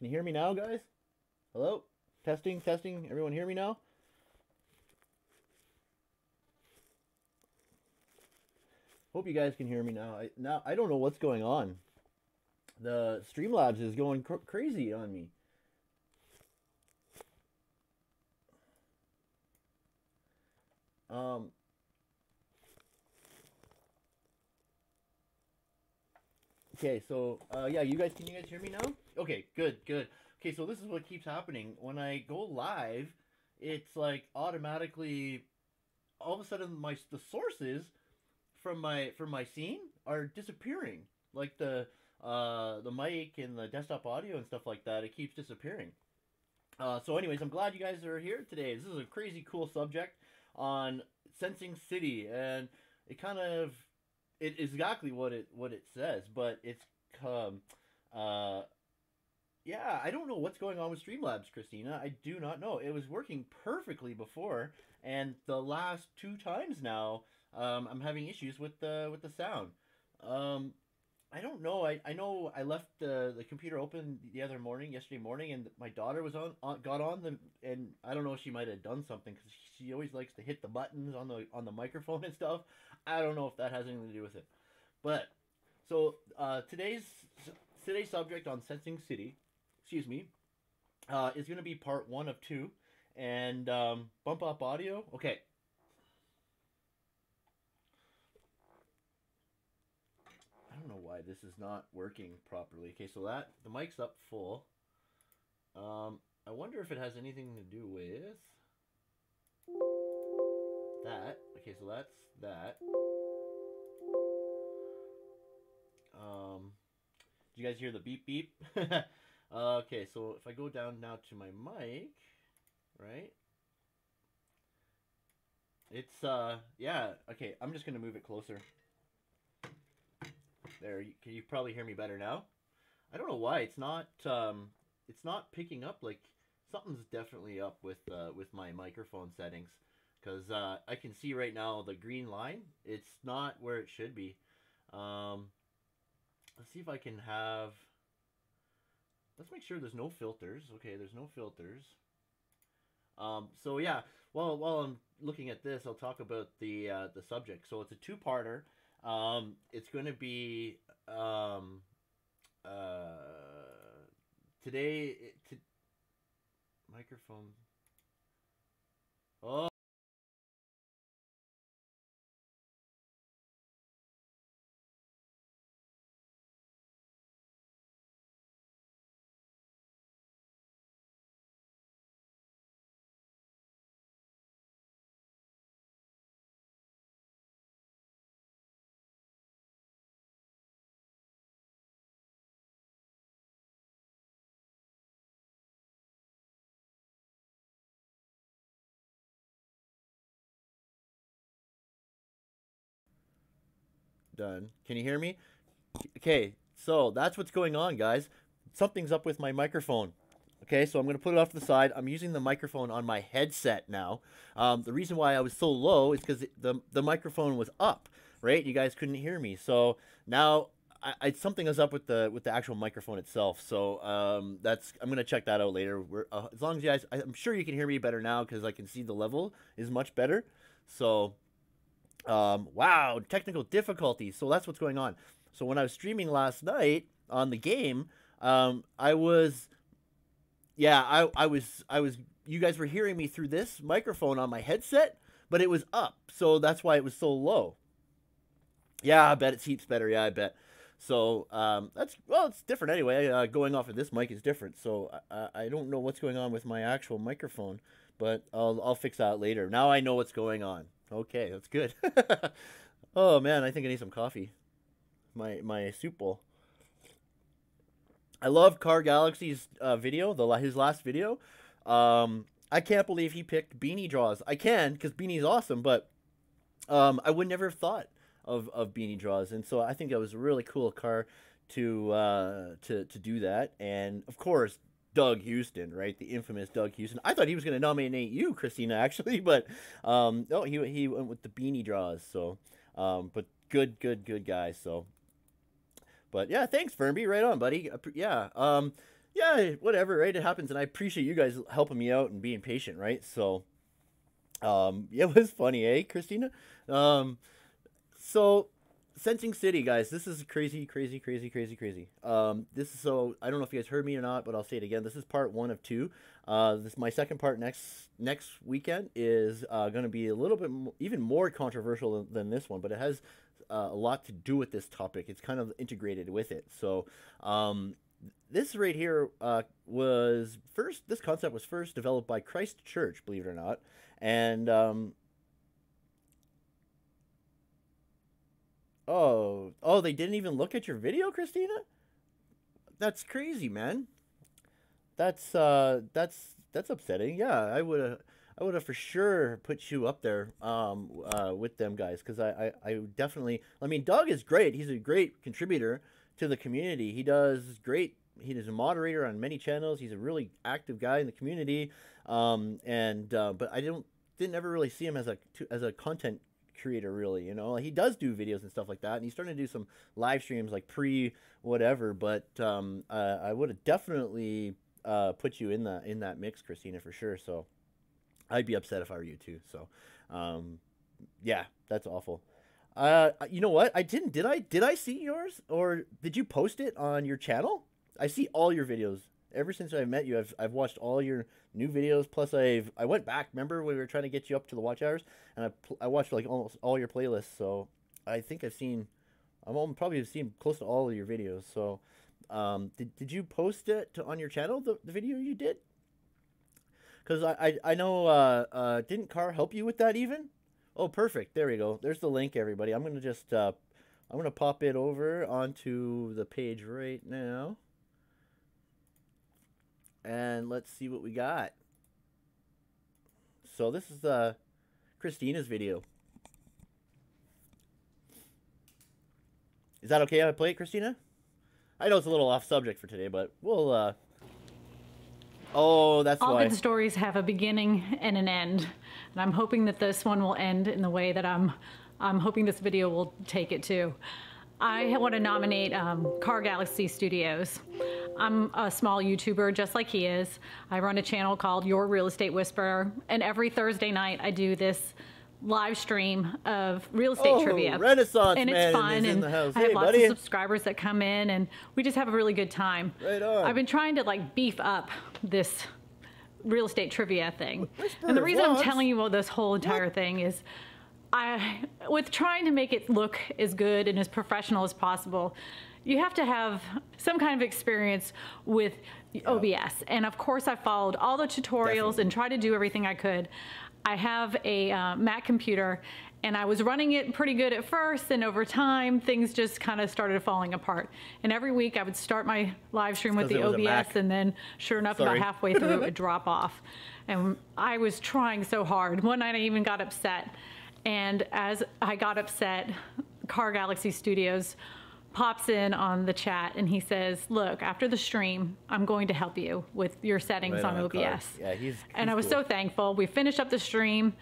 Can you hear me now, guys? Hello? Testing, testing. Everyone hear me now? Hope you guys can hear me now. I don't know what's going on. The Streamlabs is going crazy on me. Um, okay, so yeah, can you guys hear me now? Okay, good, good. Okay, so this is what keeps happening. When I go live, it's like automatically all of a sudden the sources from my scene are disappearing. Like the mic and the desktop audio and stuff like that, it keeps disappearing. So, anyways, I'm glad you guys are here today. This is a crazy cool subject on sensing city, and it kind of it is exactly what it says, but it's um uh yeah, I don't know what's going on with Streamlabs, Christina. I do not know. It was working perfectly before, and the last two times now, I'm having issues with the sound. Um, I don't know. I know I left the computer open the other morning, yesterday morning, and my daughter was got on the, and I don't know, she might have done something because she always likes to hit the buttons on the microphone and stuff. I don't know if that has anything to do with it, but so today's subject on sensing city, excuse me, is going to be part one of two, and bump up audio. Okay, I don't know why this is not working properly. Okay, so that the mic's up full. I wonder if it has anything to do with that. Okay, so that's that. Um, did you guys hear the beep beep? Okay, so if I go down now to my mic, right? It's yeah. Okay, I'm just gonna move it closer. There, can you probably hear me better now? I don't know why it's not picking up. Like something's definitely up with my microphone settings, because I can see right now the green line. It's not where it should be. Um, let's see if I can have. Let's make sure there's no filters. Okay, there's no filters. So yeah, while I'm looking at this, I'll talk about the subject. So it's a two-parter. It's going to be today. Microphone. Oh, done. Can you hear me? Okay, so that's what's going on, guys. Something's up with my microphone. Okay, so I'm going to put it off to the side. I'm using the microphone on my headset now. The reason why I was so low is because the microphone was up, right? You guys couldn't hear me. So now something is up with the actual microphone itself. So that's I'm going to check that out later. As long as you guys, I'm sure you can hear me better now because I can see the level is much better. So wow, technical difficulties. So that's what's going on. So when I was streaming last night on the game, I was, yeah, I was. You guys were hearing me through this microphone on my headset, but it was up, so that's why it was so low. Yeah, I bet it seeps better. Yeah, I bet. So that's well, it's different anyway. Going off of this mic is different. So I don't know what's going on with my actual microphone, but I'll fix that later. Now I know what's going on. Okay, that's good. Oh man, I think I need some coffee. My soup bowl. I love Car Galaxy's video, his last video. I can't believe he picked Beanie Draws. I can because Beanie's awesome, but I would never have thought of Beanie Draws, and so I think that was a really cool car to do that. And of course, Doug Houston, right? The infamous Doug Houston. I thought he was going to nominate you, Christina, actually, but no, he went with the Beanie Draws. So, but good guy. So, but yeah, thanks, Fernby. Right on, buddy. Yeah. yeah, whatever, right? It happens, and I appreciate you guys helping me out and being patient, right? So, yeah, it was funny, eh, Christina? Um, so, Sensing City, guys, this is crazy, crazy, crazy, crazy, crazy. This is so I don't know if you guys heard me or not, but I'll say it again. This is part one of two. This my second part next weekend is going to be a little bit even more controversial than this one, but it has a lot to do with this topic. It's kind of integrated with it. So, this right here was first. This concept was first developed by Christ Church, believe it or not, and oh, they didn't even look at your video, Christina? That's crazy, man. That's upsetting. Yeah, I would have for sure put you up there with them guys because I definitely I mean Doug is great. He's a great contributor to the community. He does great. He is a moderator on many channels. He's a really active guy in the community. And but I didn't ever really see him as a content creator really, you know. Like, he does do videos and stuff like that, and he's starting to do some live streams like pre whatever, but I would have definitely put you in that mix, Christina, for sure. So I'd be upset if I were you too. So yeah, that's awful. You know what? Did I see yours, or did you post it on your channel? I see all your videos. Ever since I met you, I've watched all your new videos. Plus, I went back. Remember when we were trying to get you up to the watch hours, and I watched like almost all your playlists. So I think I'm probably have seen close to all of your videos. So did you post it on your channel, the video you did? Because I know didn't Car help you with that even? Oh, perfect. There we go. There's the link, everybody. I'm gonna pop it over onto the page right now. And let's see what we got. So this is Christina's video. Is that okay if I play it, Christina? I know it's a little off subject for today, but we'll oh, that's All why. good stories have a beginning and an end. And I'm hoping that this one will end in the way that I'm hoping this video will take it to. I want to nominate Car Galaxy Studios. I'm a small YouTuber just like he is. I run a channel called Your Real Estate Whisperer, and every Thursday night I do this live stream of real estate trivia. Renaissance and man it's fun, is in and the house. I have Hey, lots buddy. of subscribers that come in, and we just have a really good time. Right on. I've been trying to like beef up this real estate trivia thing. And the Whisperer reason I'm vlogs? telling you about this whole entire thing is with trying to make it look as good and as professional as possible, you have to have some kind of experience with OBS. And of course I followed all the tutorials and tried to do everything I could. I have a Mac computer, and I was running it pretty good at first, and over time things just kind of started falling apart. And every week I would start my live stream with the OBS, and then sure enough, about halfway through it would drop off. And I was trying so hard. One night I even got upset, and as I got upset, Car Galaxy Studios pops in on the chat and he says, look, after the stream, I'm going to help you with your settings on OBS. Yeah, he's and I was cool. so thankful. We finished up the stream,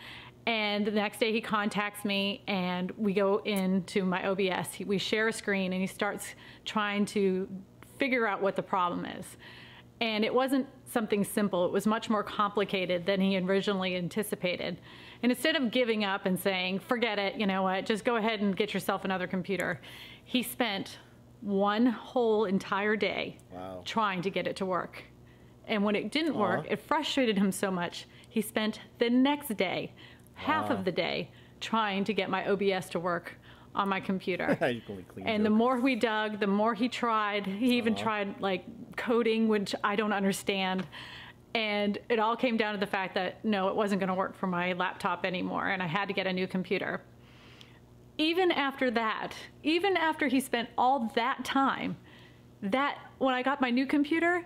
and the next day he contacts me and we go into my OBS. We share a screen and he starts trying to figure out what the problem is. And it wasn't something simple. It was much more complicated than he originally anticipated. And instead of giving up and saying, forget it, you know what, just go ahead and get yourself another computer, he spent one whole entire day trying to get it to work. And when it didn't work, it frustrated him so much, he spent the next day, half of the day, trying to get my OBS to work on my computer. And the more we dug, the more he tried. He even tried like coding, which I don't understand. And it all came down to the fact that no, it wasn't going to work for my laptop anymore, and I had to get a new computer. Even after that, even after he spent all that time, when I got my new computer,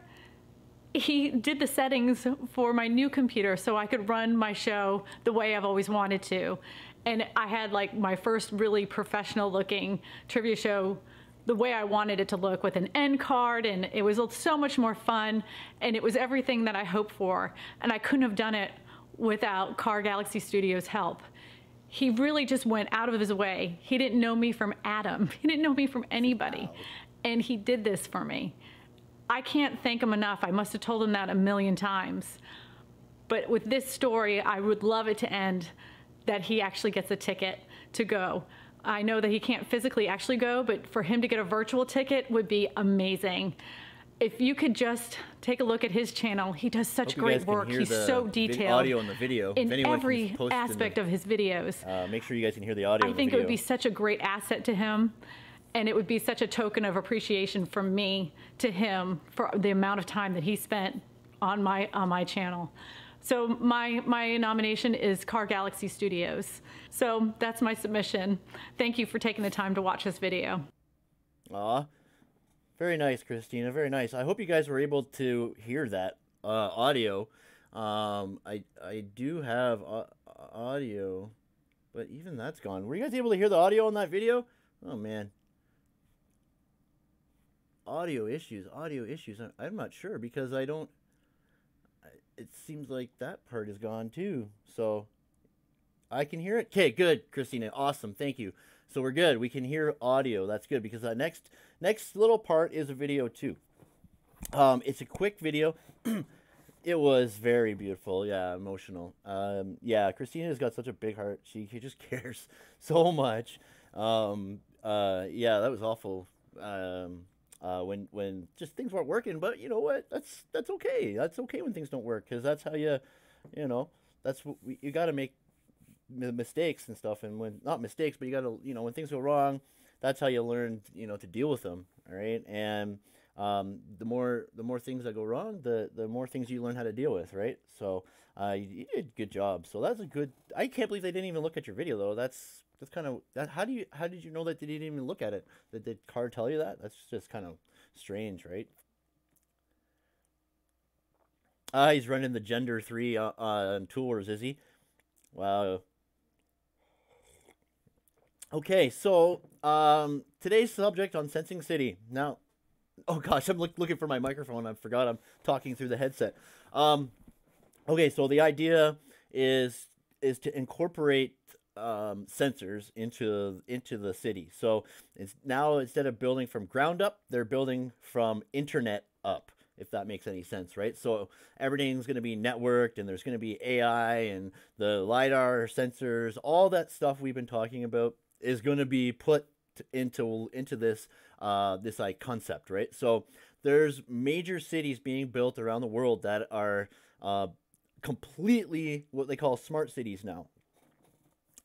he did the settings for my new computer so I could run my show the way I've always wanted to. And I had like my first really professional looking trivia show the way I wanted it to look, with an end card, and it was so much more fun, and it was everything that I hoped for. And I couldn't have done it without Car Galaxy Studios' help. He really just went out of his way. He didn't know me from Adam. He didn't know me from anybody. And he did this for me. I can't thank him enough. I must have told him that a million times. But with this story, I would love it to end that he actually gets a ticket to go. I know that he can't physically actually go, but for him to get a virtual ticket would be amazing. If you could just take a look at his channel, he does such great work. He's so detailed. Audio and the video. In every aspect of his videos. Make sure you guys can hear the audio. I think it would be such a great asset to him, and it would be such a token of appreciation from me to him for the amount of time that he spent on my channel. So my nomination is Car Galaxy Studios. So that's my submission. Thank you for taking the time to watch this video. Aw. Very nice, Christina. Very nice. I hope you guys were able to hear that audio. I do have audio, but even that's gone. Were you guys able to hear the audio on that video? Oh, man. Audio issues. I'm not sure because I don't... It seems like that part is gone too. So I can hear it. Okay, good, Christina. Awesome. Thank you. So we're good. We can hear audio. That's good because the next little part is a video too. It's a quick video. It was very beautiful. Yeah, emotional. Yeah, Christina's got such a big heart. She just cares so much. Yeah, that was awful. When just things weren't working, but you know what? That's okay. That's okay when things don't work because that's how you know, that's what you got to make mistakes and stuff, and when not mistakes, but you got to, you know, when things go wrong, that's how you learn, you know, to deal with them. All right, and the more things that go wrong, the more things you learn how to deal with, right? So you did a good job. So that's a good. I can't believe they didn't even look at your video though. That's kind of that. How did you know that they didn't even look at it? Did Car tell you that? That's just kind of strange, right? He's running the Gender 3 on Tours, is he? Wow. Okay, so today's subject on Sensing City. Now, oh gosh, I'm looking for my microphone. I forgot I'm talking through the headset. Okay, so the idea is to incorporate sensors into the city. So it's now, instead of building from ground up, they're building from internet up, if that makes any sense, right? So everything's going to be networked, and there's going to be AI and the LiDAR sensors, all that stuff we've been talking about is going to be put into this this like concept, right? So there's major cities being built around the world that are completely what they call smart cities now.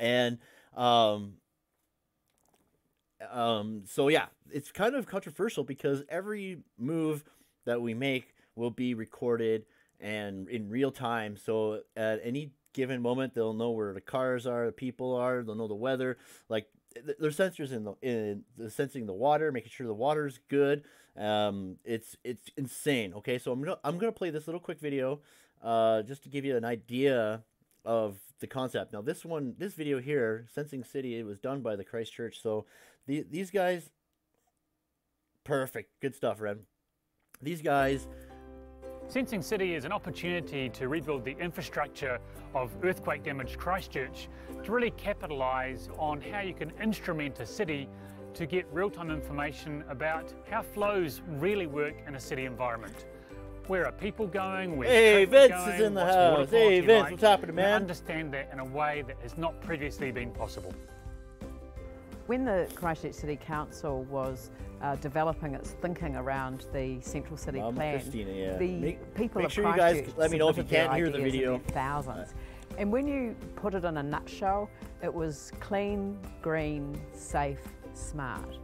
And so yeah, it's kind of controversial because every move that we make will be recorded and in real time. So at any given moment, they'll know where the cars are, the people are, they'll know the weather. Like there's sensors in the sensing the water, making sure the water's good. It's insane. Okay, so I'm gonna play this little quick video just to give you an idea of the concept. Now this video here, Sensing City, it was done by the Christ Church. So these guys, perfect, good stuff, Red. These guys. Sensing City is an opportunity to rebuild the infrastructure of earthquake-damaged Christchurch to really capitalise on how you can instrument a city to get real-time information about how flows really work in a city environment. Where are people going? Hey, Vince is in the house. Hey, Vince, what's happening, man? Understand that in a way that has not previously been possible. When the Christchurch City Council was developing its thinking around the Central City Plan, Christina, yeah. the people make of sure you Christchurch guys let me know if you can't hear the video. Thousands. And when you put it in a nutshell, it was clean, green, safe, smart.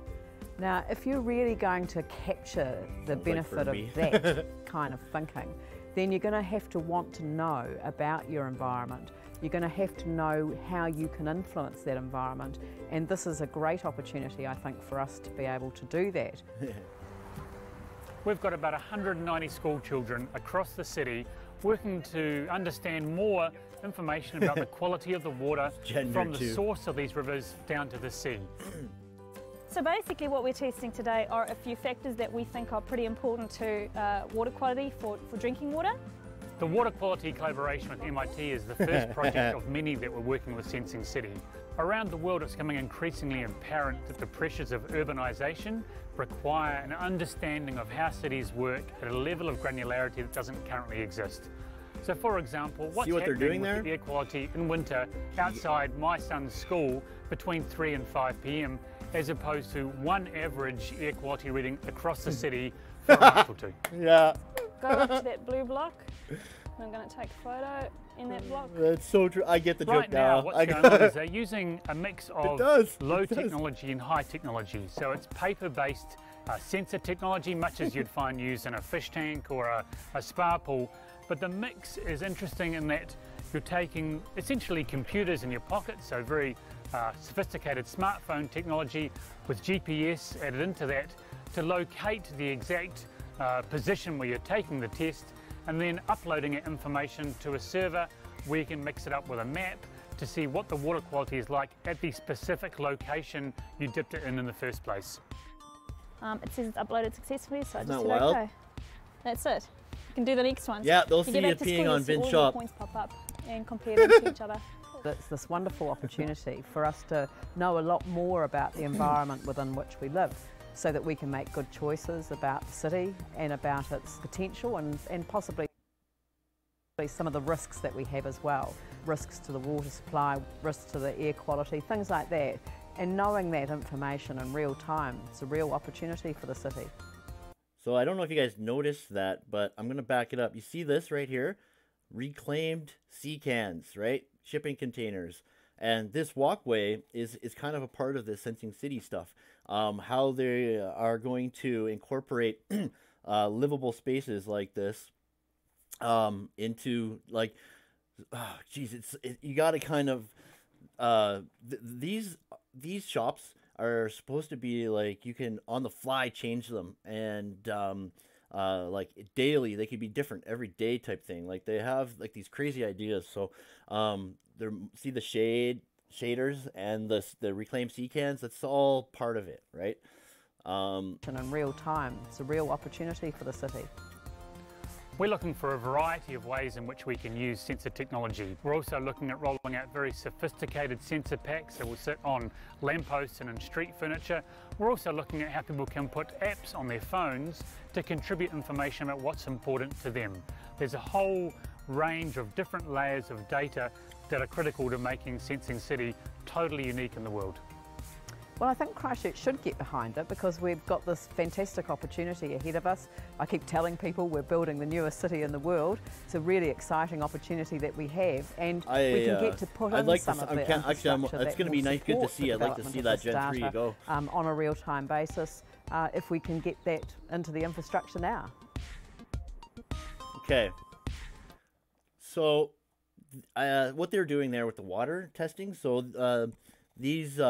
Now, if you're really going to capture the benefit of that kind of thinking, then you're going to have to want to know about your environment. You're going to have to know how you can influence that environment. And this is a great opportunity, I think, for us to be able to do that. We've got about 190 school children across the city working to understand more information about the quality of the water from the source of these rivers down to the sea. So basically what we're testing today are a few factors that we think are pretty important to water quality for drinking water. The water quality collaboration with MIT is the first project of many that we're working with Sensing City. Around the world, it's becoming increasingly apparent that the pressures of urbanisation require an understanding of how cities work at a level of granularity that doesn't currently exist. So for example, what's happening with the air quality in winter outside my son's school between 3 and 5 p.m. as opposed to one average air quality reading across the city for a month or two. Yeah. Go up to that blue block. I'm going to take a photo in that block. That's so true. I get the joke right now. What's going on is they're using a mix of low technology and high technology. So it's paper-based sensor technology, much as you'd find used in a fish tank or a spa pool. But the mix is interesting in that you're taking essentially computers in your pocket, so very sophisticated smartphone technology with GPS added into that to locate the exact position where you're taking the test, and then uploading that information to a server where you can mix it up with a map to see what the water quality is like at the specific location you dipped it in the first place. It says it's uploaded successfully, so I just hit OK. That's it. You can do the next one. Yeah, they'll see you peeing on Vin's shop. Points pop up and compare them to each other. It's this wonderful opportunity for us to know a lot more about the environment within which we live, so that we can make good choices about the city and about its potential and possibly some of the risks that we have as well. Risks to the water supply, risks to the air quality, things like that. And knowing that information in real time, it's a real opportunity for the city. So I don't know if you guys noticed that, but I'm going to back it up. You see this right here? Reclaimed sea cans, right? Shipping containers. And this walkway is kind of a part of the Sensing City stuff. How they are going to incorporate livable spaces like this into, like, oh, geez, you got to kind of these shops are supposed to be like you can on the fly change them, and like daily they could be different every day type thing. Like they have like these crazy ideas. So see the shaders and the reclaimed sea cans, that's all part of it, right? And in real time, it's a real opportunity for the city. We're looking for a variety of ways in which we can use sensor technology. We're also looking at rolling out very sophisticated sensor packs that will sit on lampposts and in street furniture. We're also looking at how people can put apps on their phones to contribute information about what's important to them. There's a whole range of different layers of data that are critical to making Sensing City totally unique in the world. Well, I think Christchurch should get behind it because we've got this fantastic opportunity ahead of us. I keep telling people we're building the newest city in the world. It's a really exciting opportunity that we have, and we can get to put in some of the infrastructure. It's going to be nice, good to see. I'd like to see that Gen 3 go on a real-time basis. If we can get that into the infrastructure now. Okay. So, what they're doing there with the water testing. So. These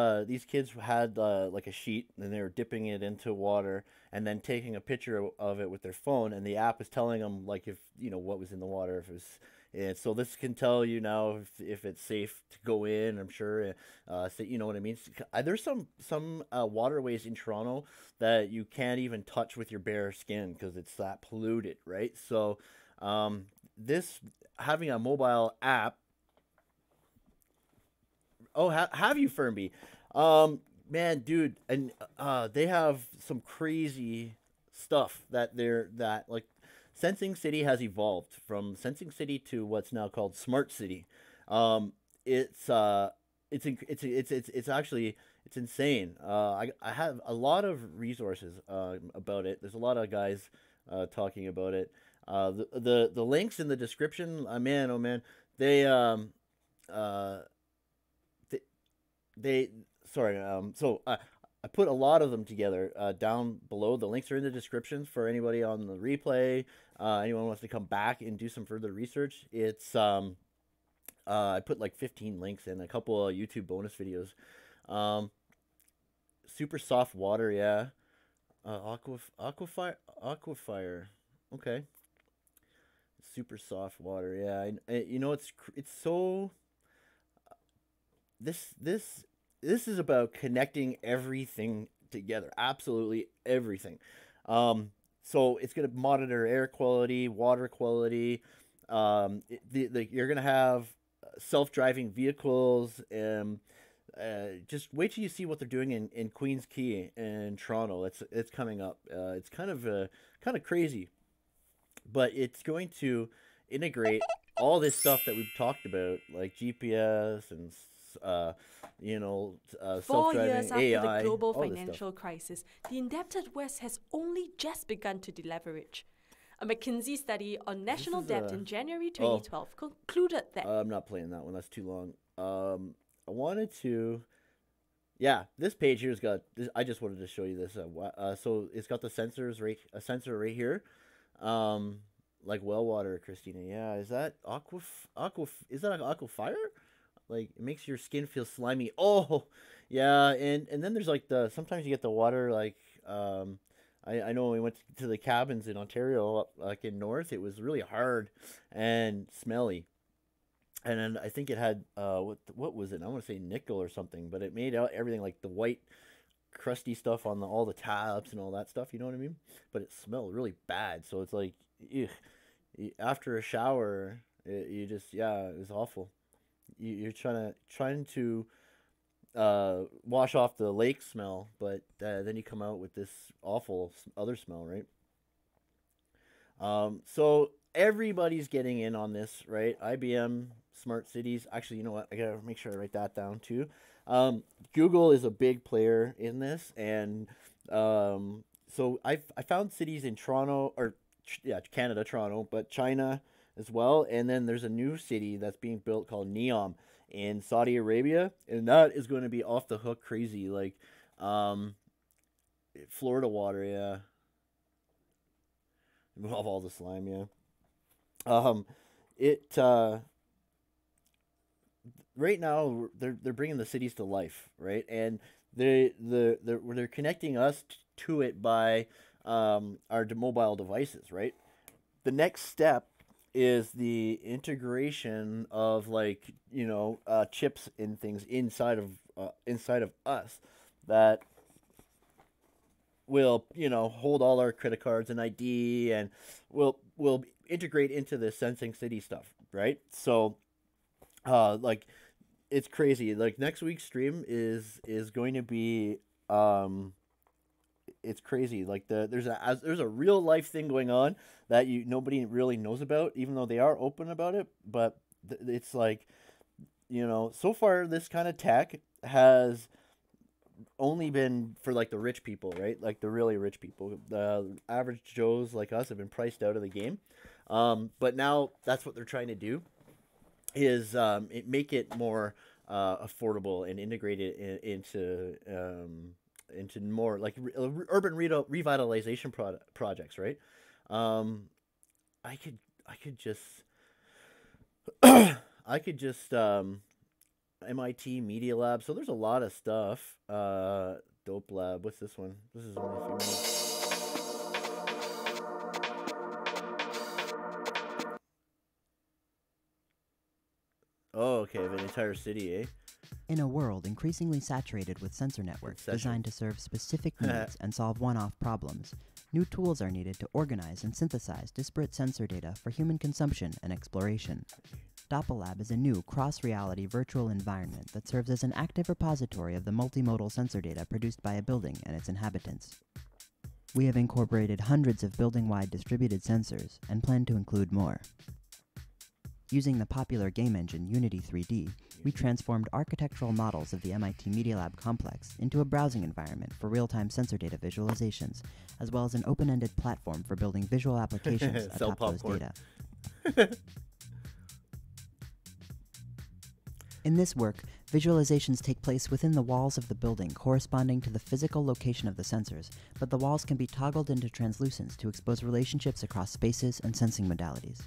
kids had like a sheet, and they were dipping it into water and then taking a picture of it with their phone, and the app is telling them like if what was in the water, if it was. And so this can tell you now if it's safe to go in. I'm sure, so you know what I mean. There's some waterways in Toronto that you can't even touch with your bare skin because it's that polluted, right? So this having a mobile app. Oh, have you, Fernby? Man, dude, and they have some crazy stuff that like Sensing City has evolved from Sensing City to what's now called Smart City. It's insane. I have a lot of resources about it. There's a lot of guys talking about it. The links in the description. Man, oh man, so I put a lot of them together down below. The links are in the descriptions for anybody on the replay. Anyone wants to come back and do some further research. It's I put like 15 links and a couple of YouTube bonus videos. Super soft water, yeah. Aquifer. Okay. Super soft water, yeah. It's so. This is about connecting everything together, absolutely everything. So it's going to monitor air quality, water quality, You're gonna have self-driving vehicles, and just wait till you see what they're doing in Queens Quay in Toronto. It's coming up. It's kind of crazy, but it's going to integrate all this stuff that we've talked about, like GPS and Four self-driving years after AI, the global all this stuff. financial crisis, the indebted West has only just begun to deleverage. A McKinsey study on national debt in January 2012 concluded that... I'm not playing that one. That's too long. I wanted to... Yeah, this page here's got... I just wanted to show you this. So it's got the sensors a sensor right here. Like well water, Christina. Yeah, is that is that aquafire? Like, it makes your skin feel slimy. Oh, yeah, and then there's like sometimes you get the water like I know when we went to the cabins in Ontario, like in North, it was really hard and smelly. And then I think it had what was it? I want to say nickel or something, but it made out everything like the white crusty stuff on all the taps and all that stuff. You know what I mean? But it smelled really bad. So it's like, ugh, after a shower, it was awful. You're trying to wash off the lake smell, but then you come out with this awful other smell, right? So everybody's getting in on this, right? IBM, smart cities. Actually, you know what? I gotta make sure I write that down too. Google is a big player in this, and so I found cities in Toronto, Canada, Toronto, but China as well. And then there's a new city that's being built called Neom in Saudi Arabia, and that is going to be off the hook crazy, like Florida water, yeah. Of all the slime, yeah. Right now they're bringing the cities to life, right? And they're connecting us to it by our mobile devices, right? The next step is the integration of chips and things inside of us that will hold all our credit cards and ID, and will integrate into the sensing city stuff, right? So it's crazy. Like, next week's stream is going to be it's crazy. Like, there's a real life thing going on that nobody really knows about, even though they are open about it. But it's like, so far this kind of tech has only been for like the rich people, right? Like the really rich people. The average Joes like us have been priced out of the game. But now that's what they're trying to do, is make it more affordable and integrate it into more like urban revitalization projects, right? I could just MIT Media Lab. So there's a lot of stuff. Dope Lab. What's this one? This is only a few minutes. Oh, okay. I have an entire city, eh? In a world increasingly saturated with sensor networks designed to serve specific needs and solve one-off problems, new tools are needed to organize and synthesize disparate sensor data for human consumption and exploration. Doppellab is a new cross-reality virtual environment that serves as an active repository of the multimodal sensor data produced by a building and its inhabitants. We have incorporated hundreds of building-wide distributed sensors and plan to include more. Using the popular game engine Unity 3D, we transformed architectural models of the MIT Media Lab complex into a browsing environment for real-time sensor data visualizations, as well as an open-ended platform for building visual applications atop those data. In this work, visualizations take place within the walls of the building corresponding to the physical location of the sensors, but the walls can be toggled into translucence to expose relationships across spaces and sensing modalities.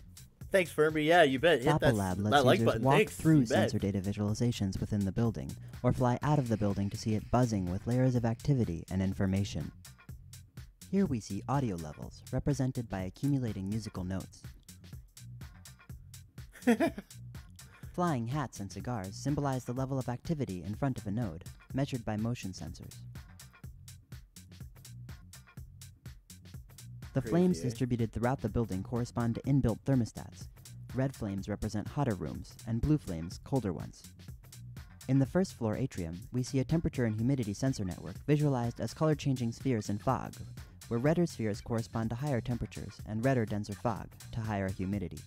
Thanks, Fermi. Yeah, you bet. Hit Doppellab lets that like users button. walk Thanks. through sensor data visualizations within the building, or fly out of the building to see it buzzing with layers of activity and information. Here we see audio levels, represented by accumulating musical notes. Flying hats and cigars symbolize the level of activity in front of a node, measured by motion sensors. The flames distributed throughout the building correspond to inbuilt thermostats. red flames represent hotter rooms and blue flames colder ones. In the first floor atrium, we see a temperature and humidity sensor network visualized as color-changing spheres in fog, where redder spheres correspond to higher temperatures and redder, denser fog to higher humidity.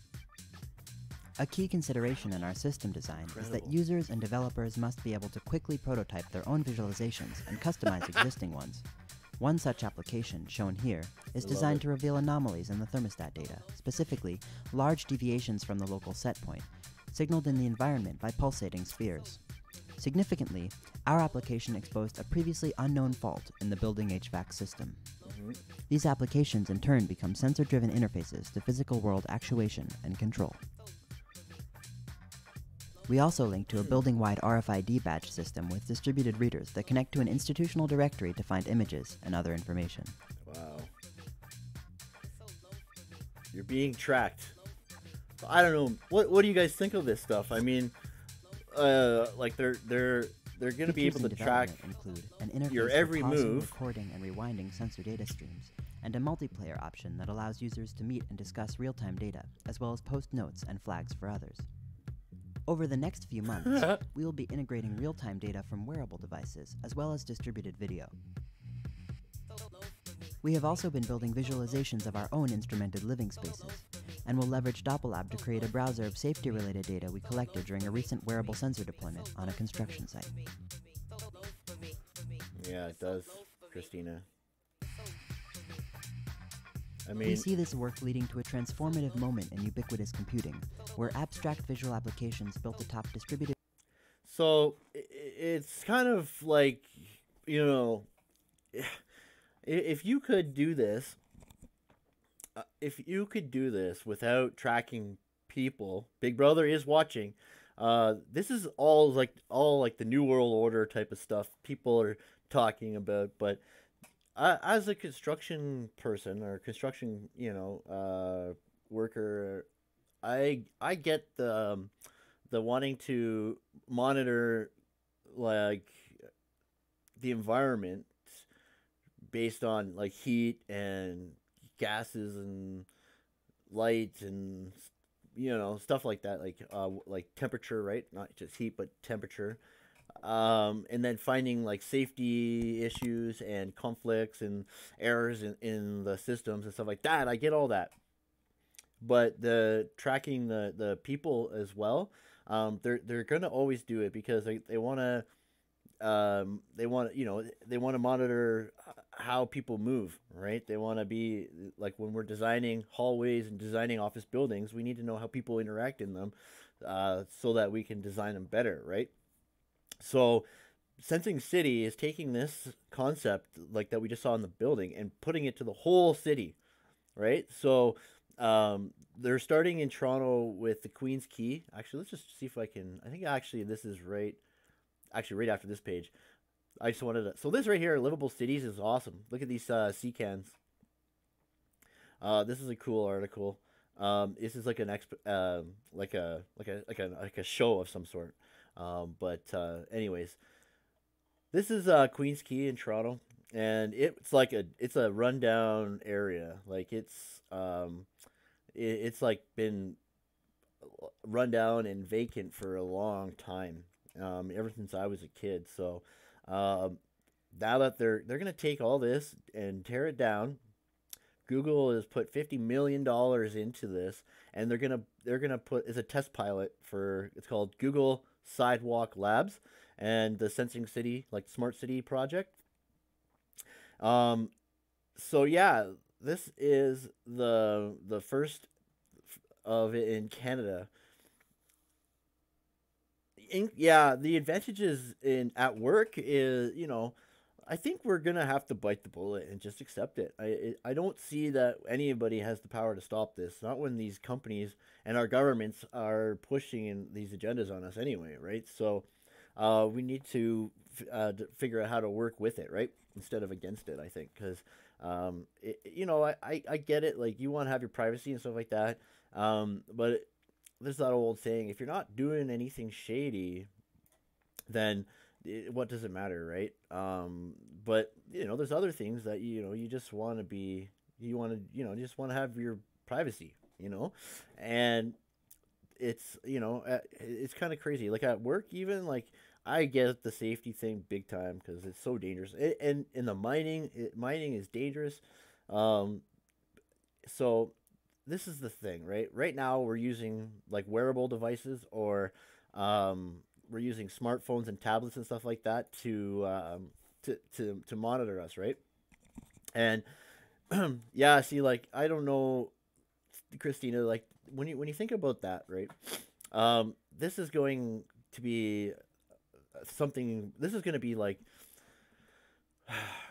A key consideration in our system design is that users and developers must be able to quickly prototype their own visualizations and customize existing ones. One such application, shown here, is designed to reveal anomalies in the thermostat data, specifically large deviations from the local set point, signaled in the environment by pulsating spheres. Significantly, our application exposed a previously unknown fault in the building HVAC system. These applications in turn become sensor-driven interfaces to physical world actuation and control. We also link to a building-wide RFID badge system with distributed readers that connect to an institutional directory to find images and other information. Wow. You're being tracked. I don't know. What do you guys think of this stuff? I mean, like they're going to be able to track include an interface your every for pausing, move, recording, and rewinding sensor data streams, and a multiplayer option that allows users to meet and discuss real-time data, as well as post notes and flags for others. Over the next few months, we will be integrating real-time data from wearable devices, as well as distributed video. We have also been building visualizations of our own instrumented living spaces, and will leverage Doppellab to create a browser of safety-related data we collected during a recent wearable sensor deployment on a construction site. Yeah, it does, Christina. I mean, we see this work leading to a transformative moment in ubiquitous computing, where abstract visual applications built atop distributed... So, it's kind of like, you know, if you could do this, without tracking people, Big Brother is watching. This is all like the New World Order type of stuff people are talking about, but as a construction person or construction, worker, I get the wanting to monitor like the environment based on like heat and gases and light and stuff like that, like temperature, right? Not just heat but temperature. And then finding like safety issues and conflicts and errors in the systems and stuff like that. I get all that, but the tracking the people as well, they're gonna always do it because they want to monitor how people move, right? They want to be like, when we're designing hallways and designing office buildings, we need to know how people interact in them, so that we can design them better, right? So Sensing City is taking this concept like that we just saw in the building and putting it to the whole city, right? So they're starting in Toronto with the Queen's Quay. Actually, let's just see if I think actually this is right after this page. I just wanted to, so this right here, Livable Cities, is awesome. Look at these sea cans. This is a cool article. This is like an like a show of some sort. But anyways, this is Queen's Quay in Toronto, and it's a rundown area. Like it's like been run down and vacant for a long time, ever since I was a kid. So now that they're gonna take all this and tear it down, Google has put $50 million into this, and they're gonna put as a test pilot for, it's called Google Sidewalk Labs and the Sensing City, like Smart City project. So yeah, this is the first of it in Canada. The advantages at work is, I think we're gonna have to bite the bullet and just accept it. I don't see that anybody has the power to stop this. Not when these companies and our governments are pushing these agendas on us anyway, right? So we need to figure out how to work with it, right, instead of against it. I think because I get it. Like, you want to have your privacy and stuff like that, but there's that old saying: if you're not doing anything shady, then what does it matter, right? But there's other things that you just want to just want to have your privacy, and it's, you know, it's kind of crazy. Like at work, even, like, I get the safety thing big time because it's so dangerous. And in the mining, mining is dangerous. So this is the thing, right? Right now we're using like wearable devices, or we're using smartphones and tablets and stuff like that to monitor us, right? And yeah, see, like, I don't know, Christina, like, when you think about that, right? This is going to be something. This is going to be like,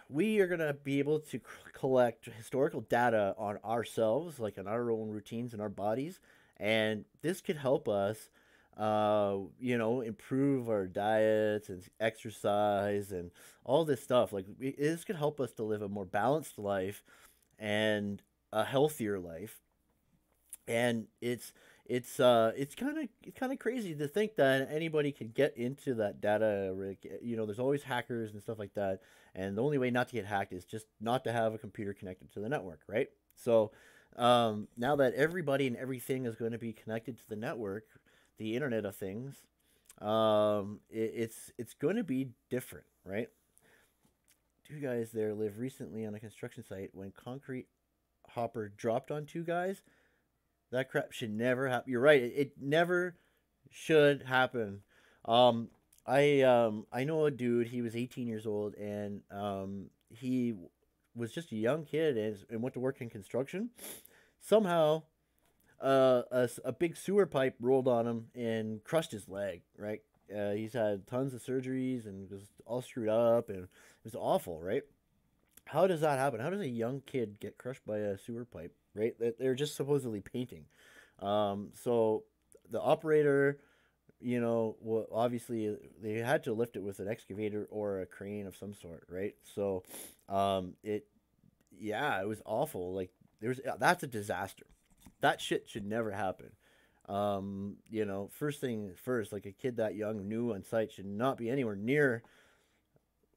we are going to be able to collect historical data on ourselves, like on our own routines and our bodies, and this could help us, you know, improve our diets and exercise and all this stuff. Like, this could help us to live a more balanced life and a healthier life. And it's kind of crazy to think that anybody could get into that data. You know, there's always hackers and stuff like that, and the only way not to get hacked is just not to have a computer connected to the network, right? So now that everybody and everything is going to be connected to the network, the Internet of Things, it's going to be different, right? Two guys there live recently on a construction site when concrete hopper dropped on two guys. That crap should never happen. You're right. It never should happen. I know a dude. He was 18 years old, and he was just a young kid and went to work in construction. Somehow, a big sewer pipe rolled on him and crushed his leg. Right. He's had tons of surgeries and was all screwed up, and it was awful. Right. How does that happen? How does a young kid get crushed by a sewer pipe? Right? They're just supposedly painting. So the operator, you know, well, obviously they had to lift it with an excavator or a crane of some sort, right? So it was awful. Like, that's a disaster. That shit should never happen. You know, first thing first, like, a kid that young, new on site, should not be anywhere near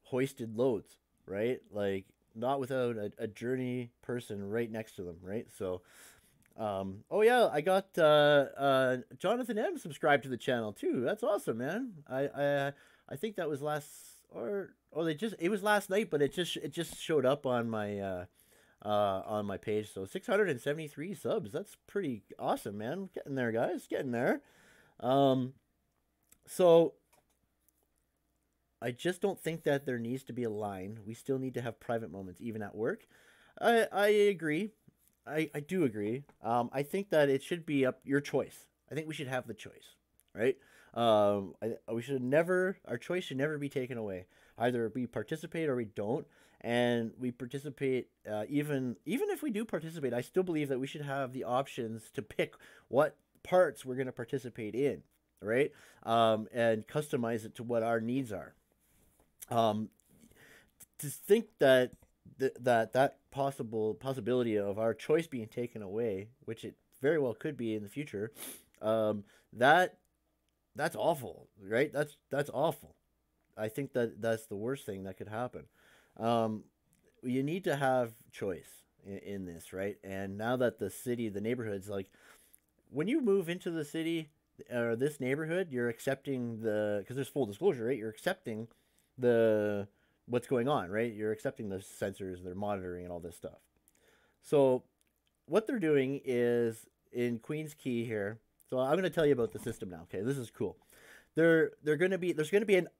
hoisted loads, right? Like, not without a journey person right next to them, right? So, oh yeah, I got Jonathan M subscribed to the channel too. That's awesome, man. I think that was it was last night, but it just showed up on my page. So 673 subs. That's pretty awesome, man. Getting there, guys. Getting there. So I just don't think that there needs to be a line. We still need to have private moments, even at work. I agree. I do agree. I think that it should be up your choice. I think we should have the choice, right? Our choice should never be taken away. Either we participate or we don't. And we participate, even if we do participate, I still believe that we should have the options to pick what parts we're going to participate in, right? And customize it to what our needs are. To think that that possibility of our choice being taken away, which it very well could be in the future, that's awful, right? That's awful. I think that's the worst thing that could happen. You need to have choice in this, right? And now that the neighborhoods, like, when you move into the city or this neighborhood, you're accepting because there's full disclosure, right? You're accepting what's going on, right? You're accepting the sensors, they're monitoring, and all this stuff. So what they're doing is in Queens Quay here. So I'm going to tell you about the system now. Okay, this is cool. There's going to be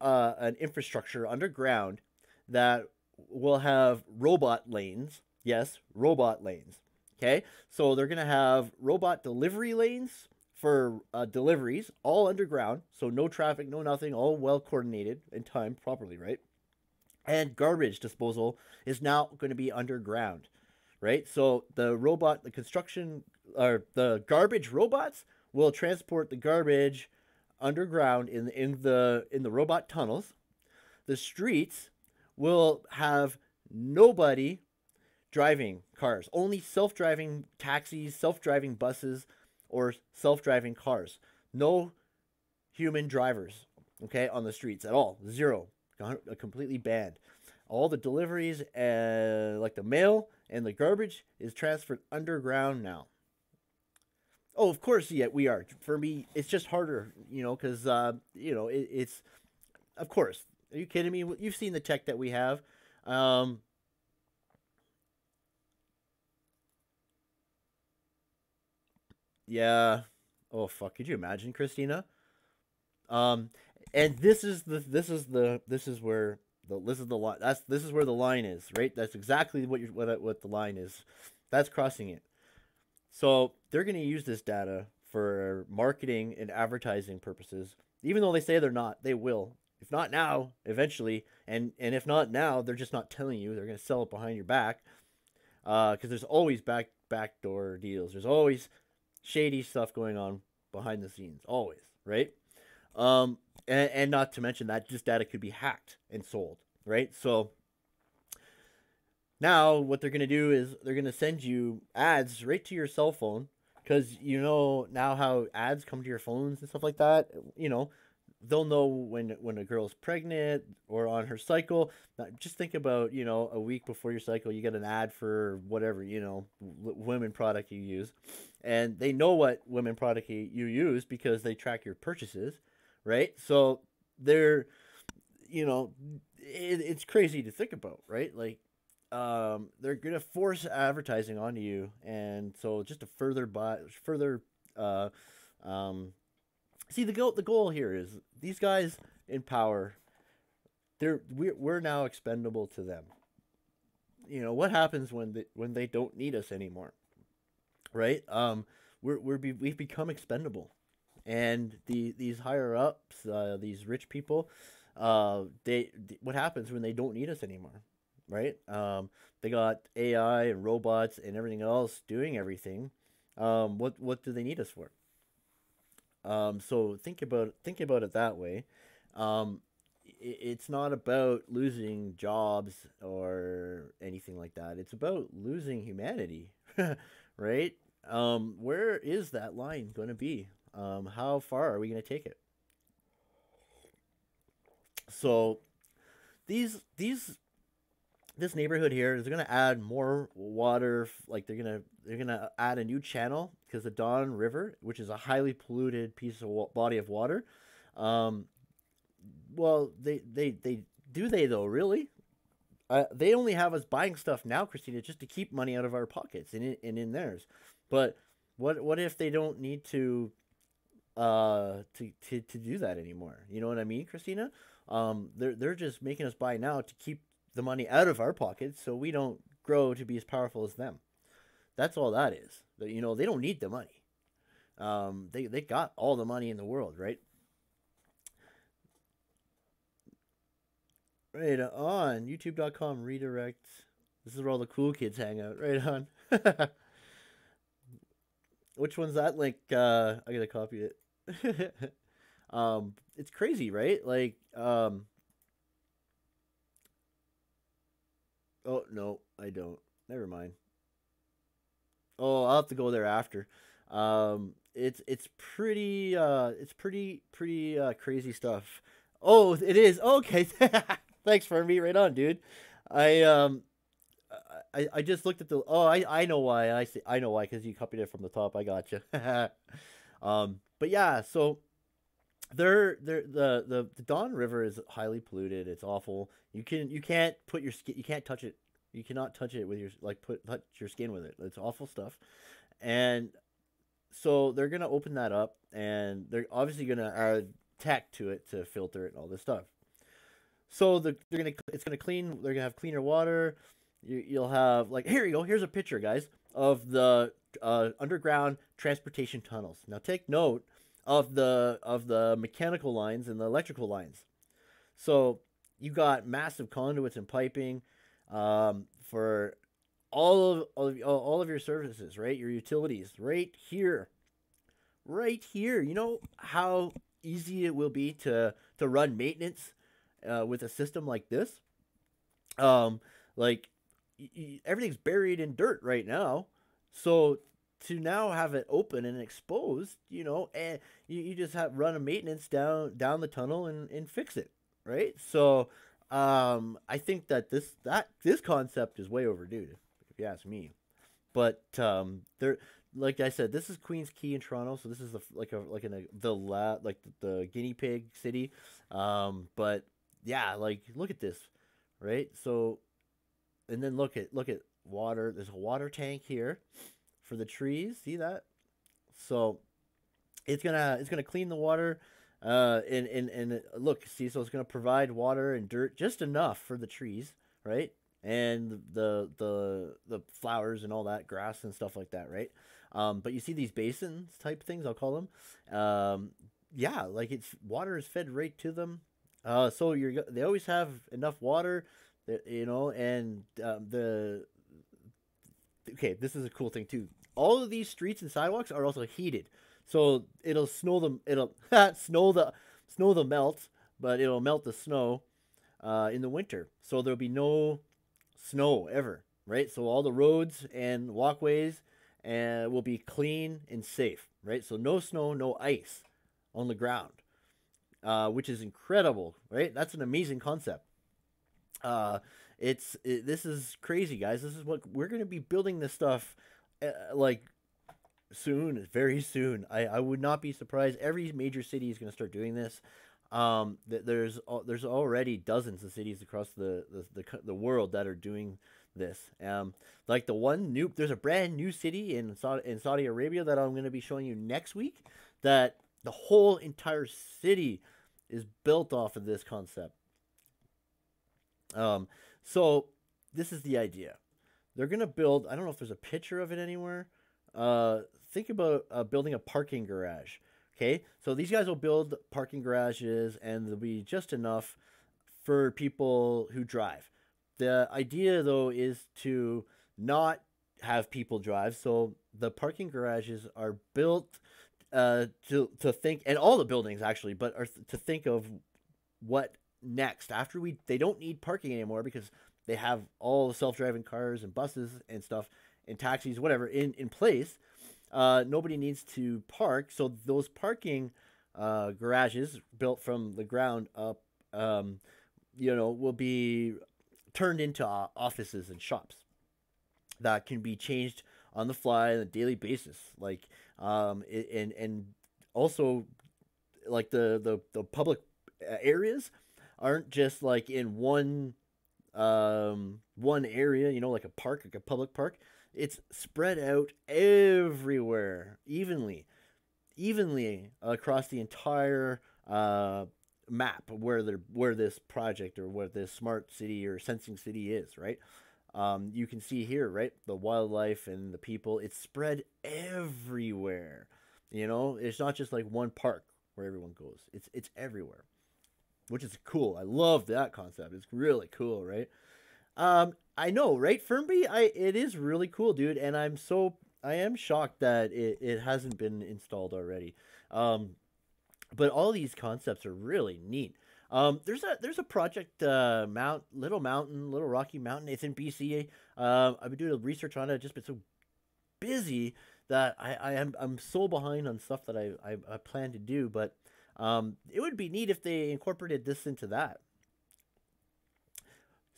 an infrastructure underground that will have robot lanes. Yes, robot lanes. Okay, so they're going to have robot delivery lanes for deliveries, all underground, so no traffic, no nothing, all well coordinated and timed properly, right? And garbage disposal is now going to be underground, right? So the garbage robots will transport the garbage underground in the robot tunnels. The streets will have nobody driving cars, only self-driving taxis, self-driving buses, or self-driving cars. No human drivers, okay, on the streets at all. Zero. Completely banned. All the deliveries, like the mail and the garbage, is transferred underground now. Oh, of course, yeah, we are. For me, it's just harder, because it's of course. Are you kidding me? You've seen the tech that we have. Um, yeah. Oh fuck! Could you imagine, Christina? Um, and this is where this is the line. This is where the line is, right? That's exactly what the line is. That's crossing it. So they're going to use this data for marketing and advertising purposes. Even though they say they're not, they will. If not now, eventually, and if not now, they're just not telling you. They're going to sell it behind your back, because there's always backdoor deals. There's always shady stuff going on behind the scenes, always, right? And not to mention that this data could be hacked and sold, right? So now what they're going to do is they're going to send you ads right to your cell phone, because now how ads come to your phones and stuff like that. They'll know when a girl's pregnant or on her cycle. Now, just think about, a week before your cycle, you get an ad for whatever, women product you use. And they know what women product you use because they track your purchases, right? So they're, it's crazy to think about, right? Like, they're going to force advertising onto you. And so just to see, the goal here is these guys in power. We're now expendable to them. What happens when they don't need us anymore, right? We've become expendable, and these higher ups, these rich people, what happens when they don't need us anymore, right? They got AI and robots and everything else doing everything. What do they need us for? So think about it that way. It's not about losing jobs or anything like that. It's about losing humanity, right? Where is that line going to be? How far are we going to take it? So this neighborhood here is going to add more water. Like they're going to add a new channel, because the Don River, which is a highly polluted piece of body of water. Well, they do they though, really? They only have us buying stuff now, Christina, just to keep money out of our pockets and in theirs. But what if they don't need to do that anymore? You know what I mean, Christina? They're just making us buy now to keep the money out of our pockets, so we don't grow to be as powerful as them. That's all that is. They don't need the money. They got all the money in the world, right? Right on. YouTube.com redirect. This is where all the cool kids hang out. Right on. Which one's that link? I gotta copy it. It's crazy, right? Like, oh no, I don't. Never mind. Oh, I'll have to go there after. It's pretty crazy stuff. Oh, it is. Okay. Thanks for me. Right on, dude. I just looked at the. Oh, I know why. I know why, because you copied it from the top. I got you. But yeah, so the Don River is highly polluted. It's awful. You can't put your skin. You can't touch it. You cannot touch it with your touch your skin with it. It's awful stuff. And so they're gonna open that up, and they're obviously gonna add tech to it to filter it and all this stuff. So it's gonna clean. They're gonna have cleaner water. You'll have, like, here you go. Here's a picture, guys, of the underground transportation tunnels. Now take note of the mechanical lines and the electrical lines. So you got massive conduits and piping for all of your services, right? Your utilities, right here. You know how easy it will be to run maintenance with a system like this. Like, everything's buried in dirt right now, so to now have it open and exposed, and you just have run a maintenance down the tunnel and fix it, right? So I think that this concept is way overdue, if you ask me. But like I said, this is Queens Quay in Toronto, so this is the guinea pig city. But yeah, like look at this, right? So, and then look at water. There's a water tank here for the trees. See that? So it's gonna clean the water. And look, see, so it's gonna provide water and dirt just enough for the trees, right? And the flowers and all that grass and stuff like that, right? But you see these basins type things, I'll call them. Yeah, like water is fed right to them. So they always have enough water, you know, and okay, this is a cool thing too. All of these streets and sidewalks are also heated. So it'll snow them. It'll snow the melt, but it'll melt the snow in the winter. So there'll be no snow ever, right? So all the roads and walkways will be clean and safe, right? So no snow, no ice on the ground, which is incredible, right? That's an amazing concept. This is crazy, guys. This is what we're going to be building this stuff like soon, very soon. I would not be surprised. Every major city is going to start doing this. There's already dozens of cities across the world that are doing this. Like there's a brand new city in Saudi Arabia that I'm going to be showing you next week. That the whole entire city is built off of this concept. So this is the idea. They're going to build. I don't know if there's a picture of it anywhere. Think about building a parking garage. Okay, so these guys will build parking garages, and there'll be just enough for people who drive. The idea, though, is to not have people drive. So the parking garages are built to think, and all the buildings actually, but are to think of what next after they don't need parking anymore because they have all the self-driving cars and buses and stuff and taxis, whatever, in place. Nobody needs to park, so those parking garages built from the ground up, will be turned into offices and shops that can be changed on the fly on a daily basis. Like, and also, like the public areas aren't just like in one area, like a park, like a public park. It's spread out everywhere, evenly across the entire map where this project or where this smart city or sensing city is, right? You can see here, right, the wildlife and the people. It's spread everywhere. It's not just like one park where everyone goes. It's everywhere, which is cool. I love that concept. It's really cool, right? I know, right, Fernby? It is really cool, dude, and I am shocked that it hasn't been installed already. But all these concepts are really neat. There's a project, Little Rocky Mountain. It's in BC. I've been doing research on it. I've just been so busy that I'm so behind on stuff that I plan to do. But it would be neat if they incorporated this into that.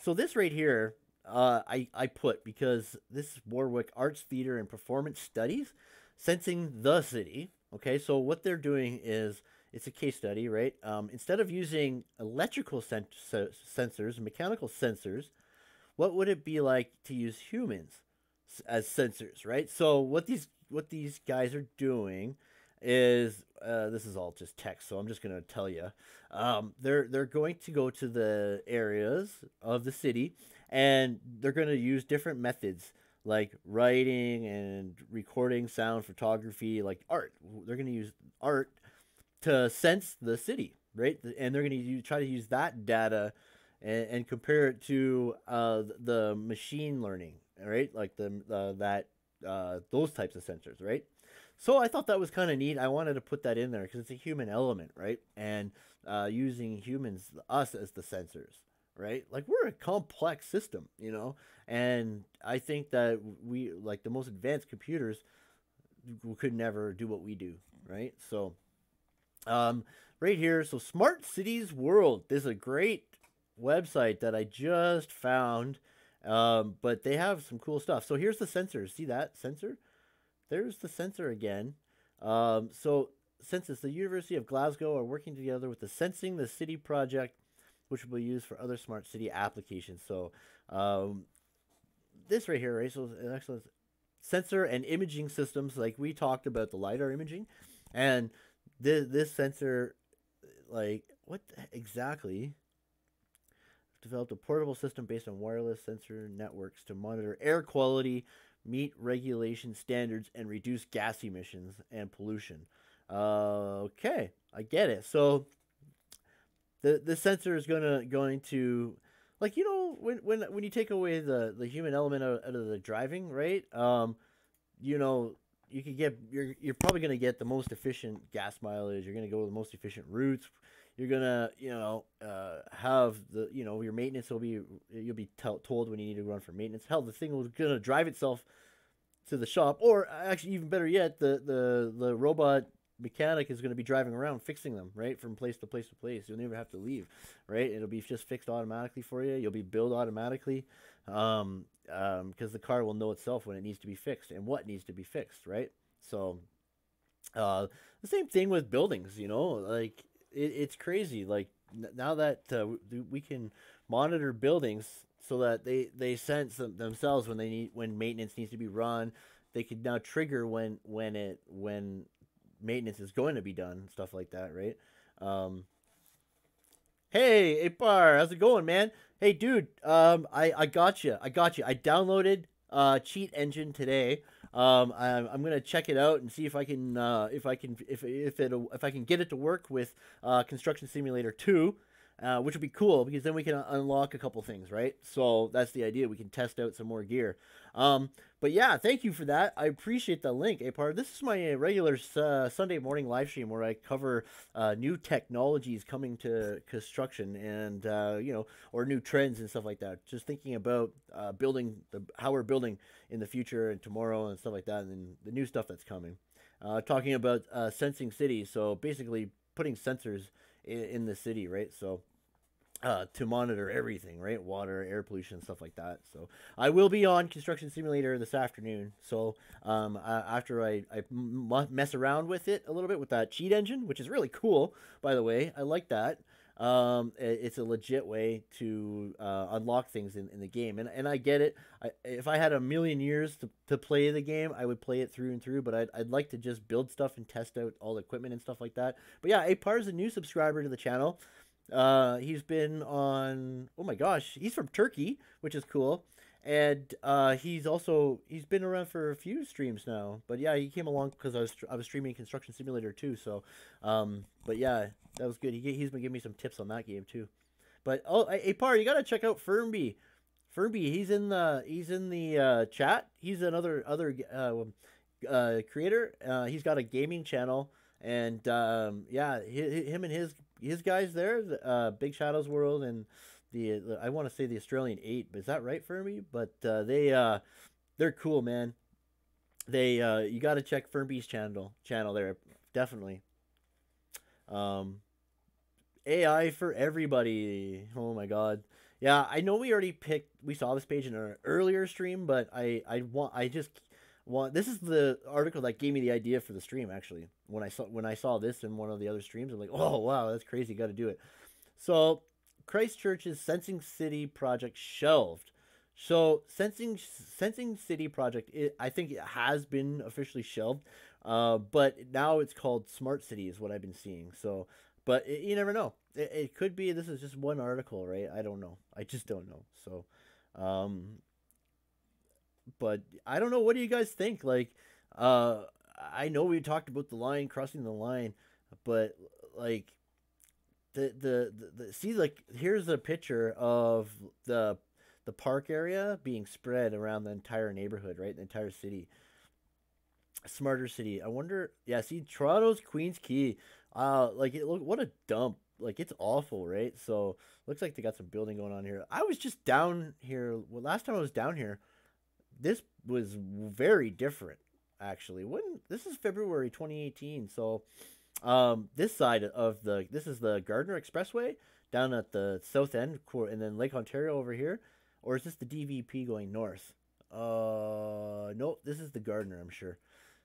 So this right here, I put because this is Warwick Arts, Theater, and Performance Studies, Sensing the City. Okay, so what they're doing is, it's a case study, right? Instead of using electrical sensors, mechanical sensors, what would it be like to use humans as sensors, right? So what these guys are doing is, this is all just text, so I'm just going to tell you. They're going to go to the areas of the city, and they're going to use different methods like writing and recording, sound, photography, like art. They're going to use art to sense the city, right? And they're going to try to use that data and compare it to the machine learning, right? Like those types of sensors, right? So I thought that was kind of neat. I wanted to put that in there because it's a human element, right? And using humans, us as the sensors, right? Like, we're a complex system, and I think that we, like, the most advanced computers could never do what we do, right? So right here, so Smart Cities World. This is a great website that I just found, but they have some cool stuff. So here's the sensors. See that sensor? there's the sensor again. So Census, the University of Glasgow are working together with the Sensing the City project, which will be used for other smart city applications. So this right here, right? So an excellent sensor and imaging systems, like we talked about the LiDAR imaging, and this sensor, like what exactly? Developed a portable system based on wireless sensor networks to monitor air quality, meet regulation standards, and reduce gas emissions and pollution. Okay, I get it. So the sensor is going to, like, you know, when you take away the human element out of the driving, right? You know, you could get you're probably gonna get the most efficient gas mileage. You're gonna go with the most efficient routes. You're gonna, you know, have the, you know, your maintenance will be, you'll be told when you need to run for maintenance. Hell, the thing was gonna drive itself to the shop, or actually even better yet, the robot mechanic is gonna be driving around fixing them, right, from place to place to place. You'll never have to leave, right? It'll be just fixed automatically for you. You'll be billed automatically, because the car will know itself when it needs to be fixed and what needs to be fixed, right? So, the same thing with buildings, you know, like. It's crazy. Like now that we can monitor buildings so that they sense themselves when maintenance needs to be run. They could now trigger when maintenance is going to be done, stuff like that, right? Hey, Apar, how's it going, man? Hey, dude, I got you. I downloaded Cheat Engine today. I'm gonna check it out and see if I can get it to work with Construction Simulator 2, which would be cool because then we can unlock a couple things, right? So that's the idea. We can test out some more gear. But yeah, thank you for that. I appreciate the link, Apar. This is my regular Sunday morning live stream where I cover new technologies coming to construction and you know, or new trends and stuff like that. Just thinking about building how we're building in the future and tomorrow and stuff like that, and then the new stuff that's coming. Talking about sensing cities, so basically putting sensors in the city, right? So to monitor everything, right? Water, air pollution, stuff like that. So I will be on Construction Simulator this afternoon. So after I mess around with it a little bit with that cheat engine, which is really cool, by the way. I like that. It's a legit way to unlock things in the game, and I get it. If I had a million years to play the game, I would play it through and through, but I'd like to just build stuff and test out all the equipment and stuff like that. But yeah, Apar is a new subscriber to the channel. He's been on, oh my gosh, he's from Turkey, which is cool. And he's been around for a few streams now. But yeah, he came along because I was streaming Construction Simulator 2. So but yeah, that was good. He's been giving me some tips on that game too. But Apar, you gotta check out Fernby. He's in the chat. He's another creator. He's got a gaming channel, and yeah, him and his guys there, Big Shadows World and I want to say the Australian 8, but is that right for me? But they're cool, man. You got to check Fernby's channel there, definitely. AI for everybody. Oh my god. Yeah, I know we saw this page in an earlier stream, but I just want, this is the article that gave me the idea for the stream, actually. When I saw this in one of the other streams, I'm like, oh wow, that's crazy, got to do it. So Christchurch's Sensing City project shelved. So Sensing City project, I think it has been officially shelved, but now it's called Smart City is what I've been seeing. So, but you never know. It could be this is just one article, right? I don't know. I just don't know. So, but I don't know. What do you guys think? Like, I know we talked about the line, crossing the line, but like, see, like, here's a picture of the park area being spread around the entire neighborhood, right? The entire city. Smarter city. I wonder. Yeah, see, Toronto's Queens Quay. Like, what a dump. Like, it's awful, right? So looks like they got some building going on here. I was just down here. Well, last time I was down here, this was very different, actually. This is February 2018. So this side of this is the Gardner Expressway down at the south end, and then Lake Ontario over here. Or is this the DVP going north? No, this is the Gardner, I'm sure.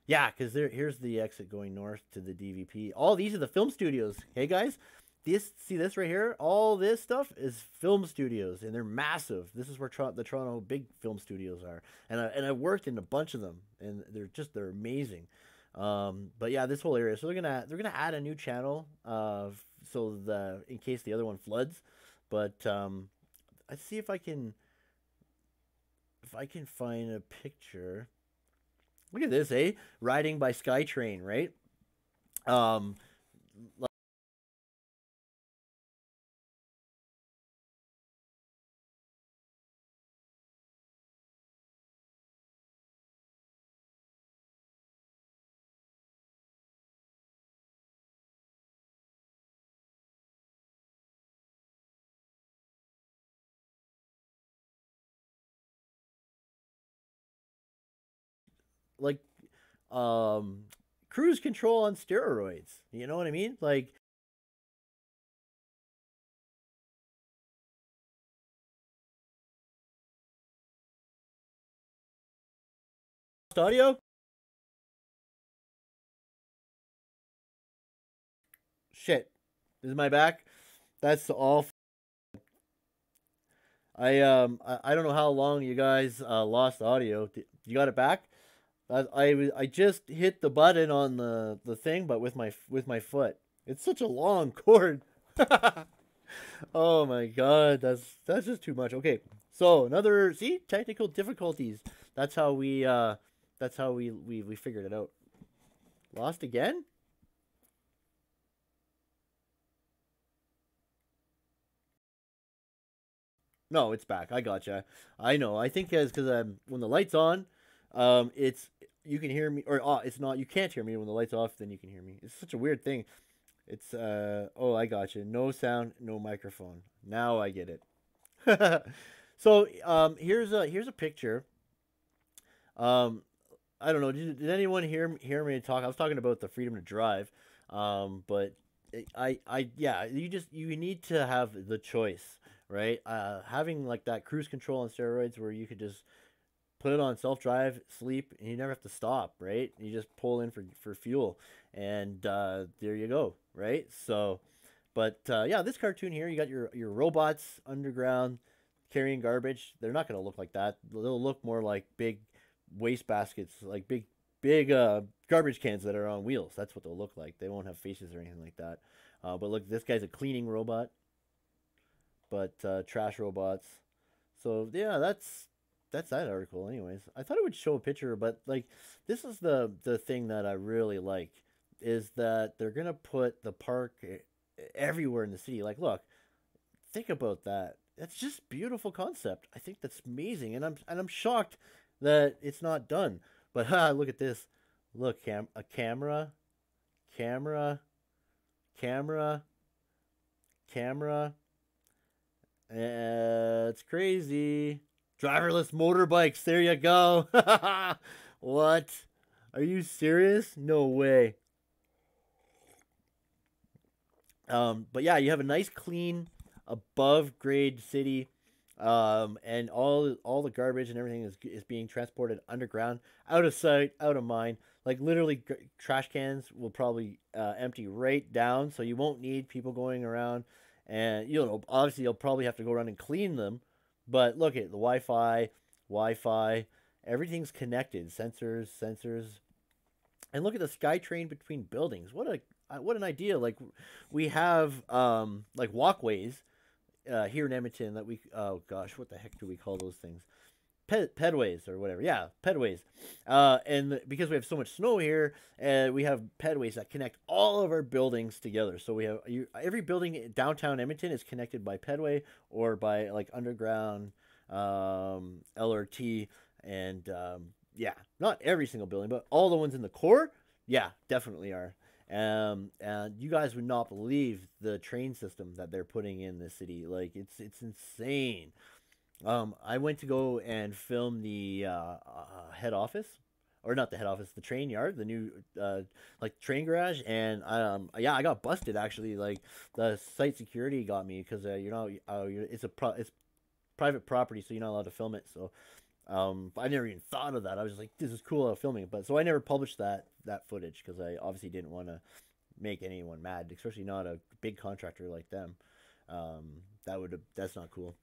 Yeah, because here's the exit going north to the DVP. All these are the film studios. Hey guys, see this right here? All this stuff is film studios, and they're massive. This is where the Toronto big film studios are, and I worked in a bunch of them, and they're amazing. But yeah, this whole area. So they're gonna add a new channel, in case the other one floods. But let's see if I can find a picture. Look at this, eh? Riding by SkyTrain, right? Like cruise control on steroids. You know what I mean? Like audio. Shit. This is my back. That's all. I don't know how long you guys lost audio. You got it back? I just hit the button on the thing, but with my foot. It's such a long cord. Oh my god, that's just too much. Okay, so another technical difficulties. That's how we figured it out. Lost again? No, it's back. I gotcha. I know. I think it's because when the light's on, it's you can hear me, or it's not. You can't hear me when the light's off. Then you can hear me. It's such a weird thing. It's oh, I gotcha. No sound, no microphone. Now I get it. So here's a picture. I don't know. Did anyone hear me talk? I was talking about the freedom to drive. But yeah, you need to have the choice, right? Having like that cruise control on steroids where you could just put it on self-drive, sleep, and you never have to stop, right? You just pull in for fuel, and there you go, right? So, but yeah, this cartoon here, you got your robots underground carrying garbage. They're not going to look like that. They'll look more like big waste baskets, like big garbage cans that are on wheels. That's what they'll look like. They won't have faces or anything like that. But look, this guy's a cleaning robot, but trash robots. So yeah, that's that article. Anyways, I thought it would show a picture, but like this is the thing that I really like is that they're gonna put the park everywhere in the city. Like, look, think about that. That's just beautiful concept. I think that's amazing, and I'm shocked that it's not done. But look at this. Look, a camera, it's crazy. Driverless motorbikes. There you go. What? Are you serious? No way. But yeah, you have a nice, clean, above grade city. And all the garbage and everything is being transported underground, out of sight, out of mind. Like literally, trash cans will probably empty right down, so you won't need people going around. And obviously you'll probably have to go around and clean them. But look at the Wi-Fi, everything's connected. Sensors, and look at the SkyTrain between buildings. What an idea! Like we have like walkways. Here in Edmonton that oh gosh, what the heck do we call those things? Pedways or whatever. Yeah, pedways. And because we have so much snow here, we have pedways that connect all of our buildings together. So we have every building in downtown Edmonton is connected by pedway or by like underground LRT. And yeah, not every single building, but all the ones in the core, yeah, definitely are. And you guys would not believe the train system that they're putting in the city. Like it's insane. I went to go and film the head office, or not the head office, the train yard, the new like train garage, and yeah, I got busted actually. Like the site security got me because it's private property, so you're not allowed to film it. So But I never even thought of that. I was just like, this is cool filming it. But so I never published that footage because I obviously didn't want to make anyone mad, especially not a big contractor like them. That's not cool.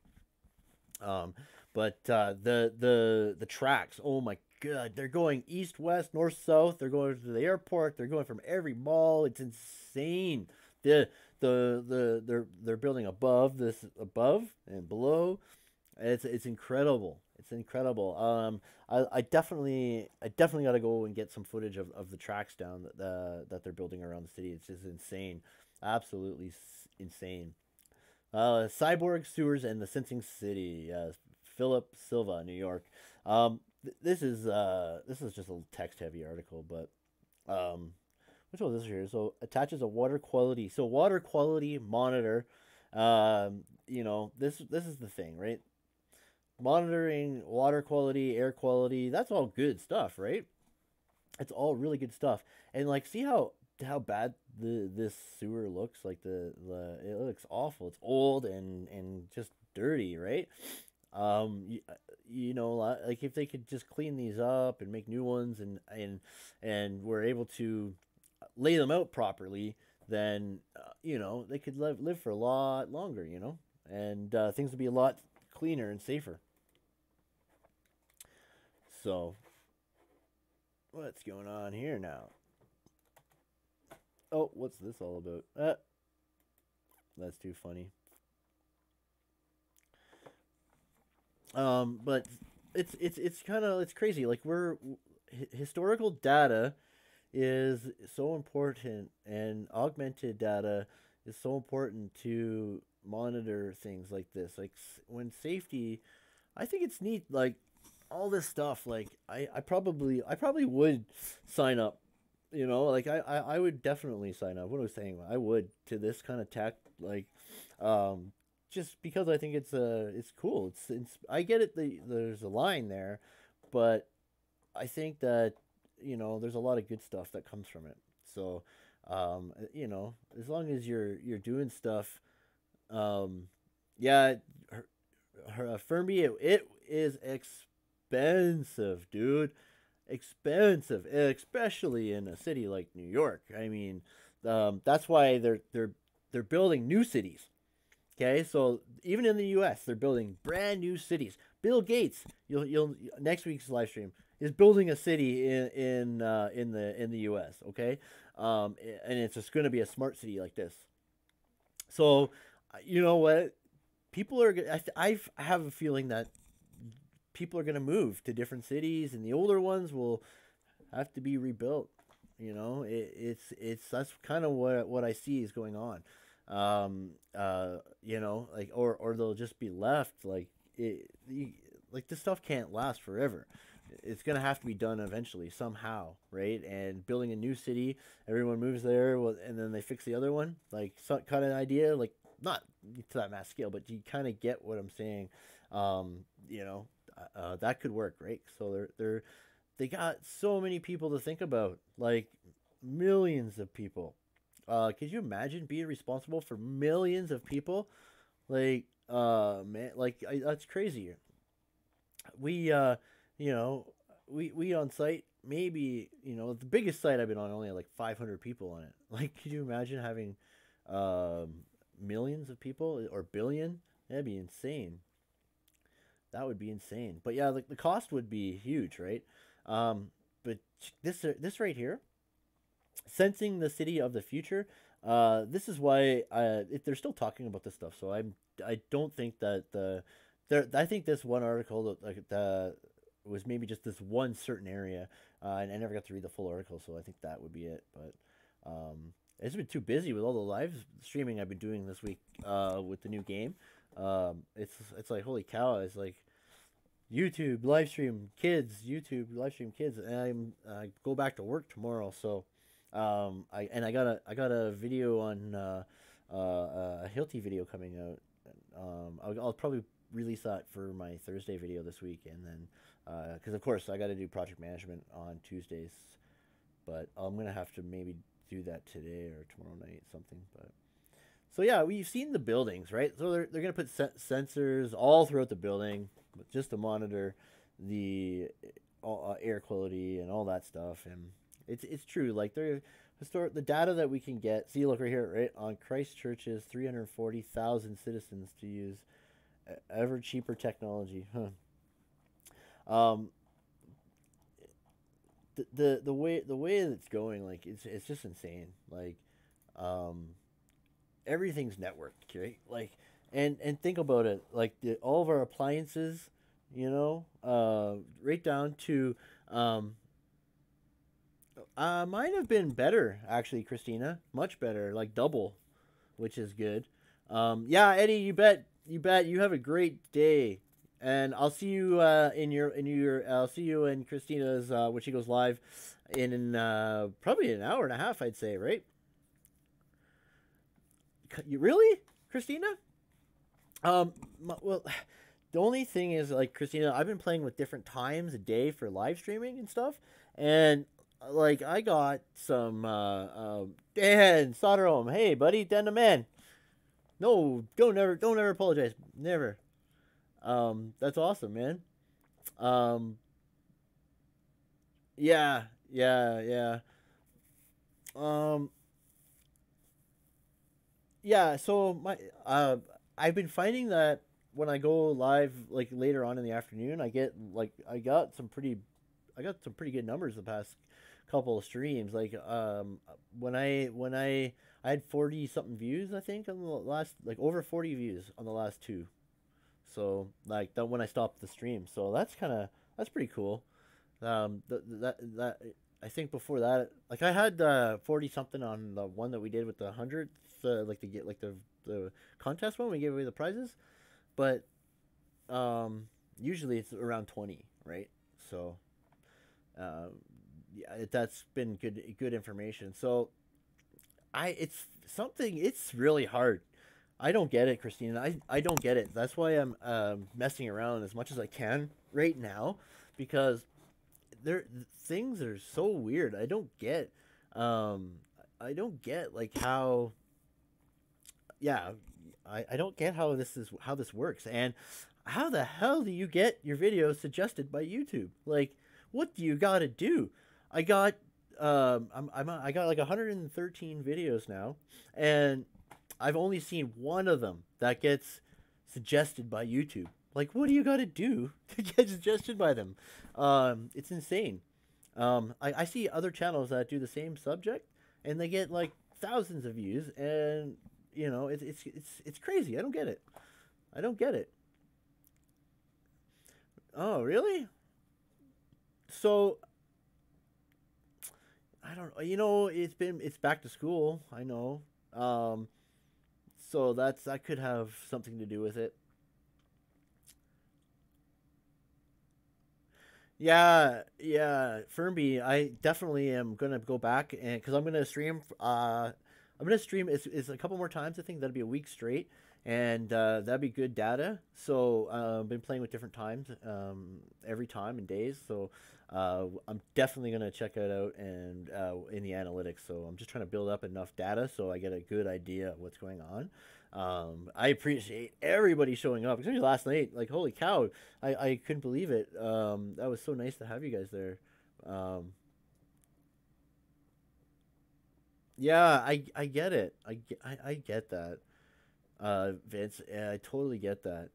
But the tracks, oh my god, they're going east, west, north, south. They're going to the airport. They're going from every mall. It's insane. They're building above and below. It's incredible. It's incredible. I definitely got to go and get some footage of the tracks down that they're building around the city. It's just insane, absolutely insane. Cyborg Sewers and the Sensing City. Philip Silva, New York. This is just a text heavy article, but which one is this here? So attaches a water quality. So water quality monitor. You know, this is the thing, right? Monitoring water quality, air quality. That's all good stuff, right? It's all really good stuff. And like, see how bad this sewer looks. Like it looks awful. It's old and just dirty, right? You know, like if they could just clean these up and make new ones and we're able to lay them out properly, then you know, they could live for a lot longer, you know, and things would be a lot cleaner and safer. So what's going on here now? Oh, what's this all about? That's too funny. But it's kind of, it's crazy. Like historical data is so important, and augmented data is so important to monitor things like this. Like when safety, I think it's neat. Like all this stuff. Like I probably would sign up. You know, like I would definitely sign up. What I was saying, I would, to this kind of tech. Like, just because I think it's cool. It's I get it. There's a line there, but I think that, you know, there's a lot of good stuff that comes from it. So, you know, as long as you're doing stuff, yeah, Fermi, it is expensive, dude. Expensive, especially in a city like New York. I mean, that's why they're building new cities. Okay, so even in the U.S., they're building brand new cities. Bill Gates, you'll next week's live stream, is building a city in the U.S. Okay, and it's just going to be a smart city like this. So, you know what? People are. I have a feeling that people are going to move to different cities, and the older ones will have to be rebuilt. You know, it's that's kind of what I see is going on. You know, like, or they'll just be left. Like like this stuff can't last forever. It's gonna have to be done eventually somehow, right? And building a new city, everyone moves there, and then they fix the other one. Like some kind of idea, like not to that mass scale, but you kind of get what I'm saying. You know, that could work, right? So they got so many people to think about, like millions of people. Could you imagine being responsible for millions of people? Like, man, like that's crazy. We, you know, we on site, maybe, you know, the biggest site I've been on only had like 500 people on it. Like, could you imagine having millions of people or billion? That'd be insane. That would be insane. But yeah, like the cost would be huge, right? But this right here, sensing the city of the future. This is why they're still talking about this stuff. So I don't think that I think this one article that was maybe just this one certain area, and I never got to read the full article. So I think that would be it. But it's been too busy with all the live streaming I've been doing this week with the new game. It's like, holy cow! It's like YouTube live stream kids, and I go back to work tomorrow. So I got a video on a Hilti video coming out. I'll probably release that for my Thursday video this week, and then because of course I got to do project management on Tuesdays, but I'm gonna have to maybe do that today or tomorrow night, something. But so yeah, we've seen the buildings, right? So they're gonna put sensors all throughout the building, just to monitor the air quality and all that stuff. And it's true. Like the data that we can get. See, look right here, right on Christchurch's 340,000 citizens to use ever cheaper technology. Huh. The way it's going, like it's just insane. Like, everything's networked, right? Like, and think about it. Like all of our appliances, you know, right down to mine have been better actually, Christina. Much better, like double, which is good. Yeah, Eddie, you bet. You have a great day. And I'll see you I'll see you in Christina's when she goes live in probably an hour and a half, I'd say, right? You really, Christina? Well, the only thing is, like, Christina, I've been playing with different times a day for live streaming and stuff, and like I got some Dan Soderholm. Hey, buddy, Dan the man. No, don't ever apologize, never. That's awesome, man. Yeah. Yeah, so I've been finding that when I go live like later on in the afternoon, I got some pretty good numbers the past couple of streams. Like when I had 40 something views, I think, on the last, like over 40 views on the last two. So like that when I stopped the stream. So that's pretty cool. That I think before that, like I had 40 something on the one that we did with the 100th, like to get like the contest one we gave away the prizes, but usually it's around 20, right? So yeah, that's been good information. So it's really hard. I don't get it, Christina. I don't get it. That's why I'm messing around as much as I can right now, because things are so weird. I don't get like how, yeah, I don't get how this works, and how the hell do you get your videos suggested by YouTube? Like, what do you got to do? I got I got like 113 videos now, and I've only seen one of them that gets suggested by YouTube. Like, what do you got to do to get suggested by them? It's insane. I see other channels that do the same subject, and they get like thousands of views, and you know, it's crazy. I don't get it. Oh, really? So I don't know. You know, it's back to school. I know. So that could have something to do with it. Yeah, Fernby, I definitely am gonna go back, and because I'm gonna stream. It's a couple more times. I think that'll be a week straight, and that'd be good data. So I've been playing with different times, every time and days. So I'm definitely gonna check it out and in the analytics. So I'm just trying to build up enough data so I get a good idea of what's going on. I appreciate everybody showing up, especially last night. Like, holy cow, I couldn't believe it. That was so nice to have you guys there. Yeah, I get it. I get that, Vince. I totally get that.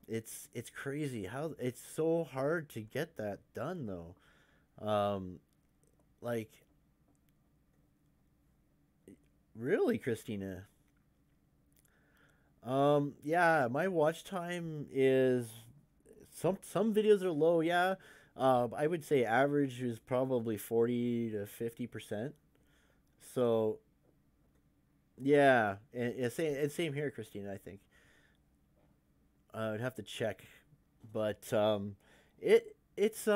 It's crazy how it's so hard to get that done, though. Like, really, Christina. Yeah, my watch time is some videos are low. Yeah, I would say average is probably 40 to 50%. So, yeah, and same here, Christina. I think I'd have to check, but it's it's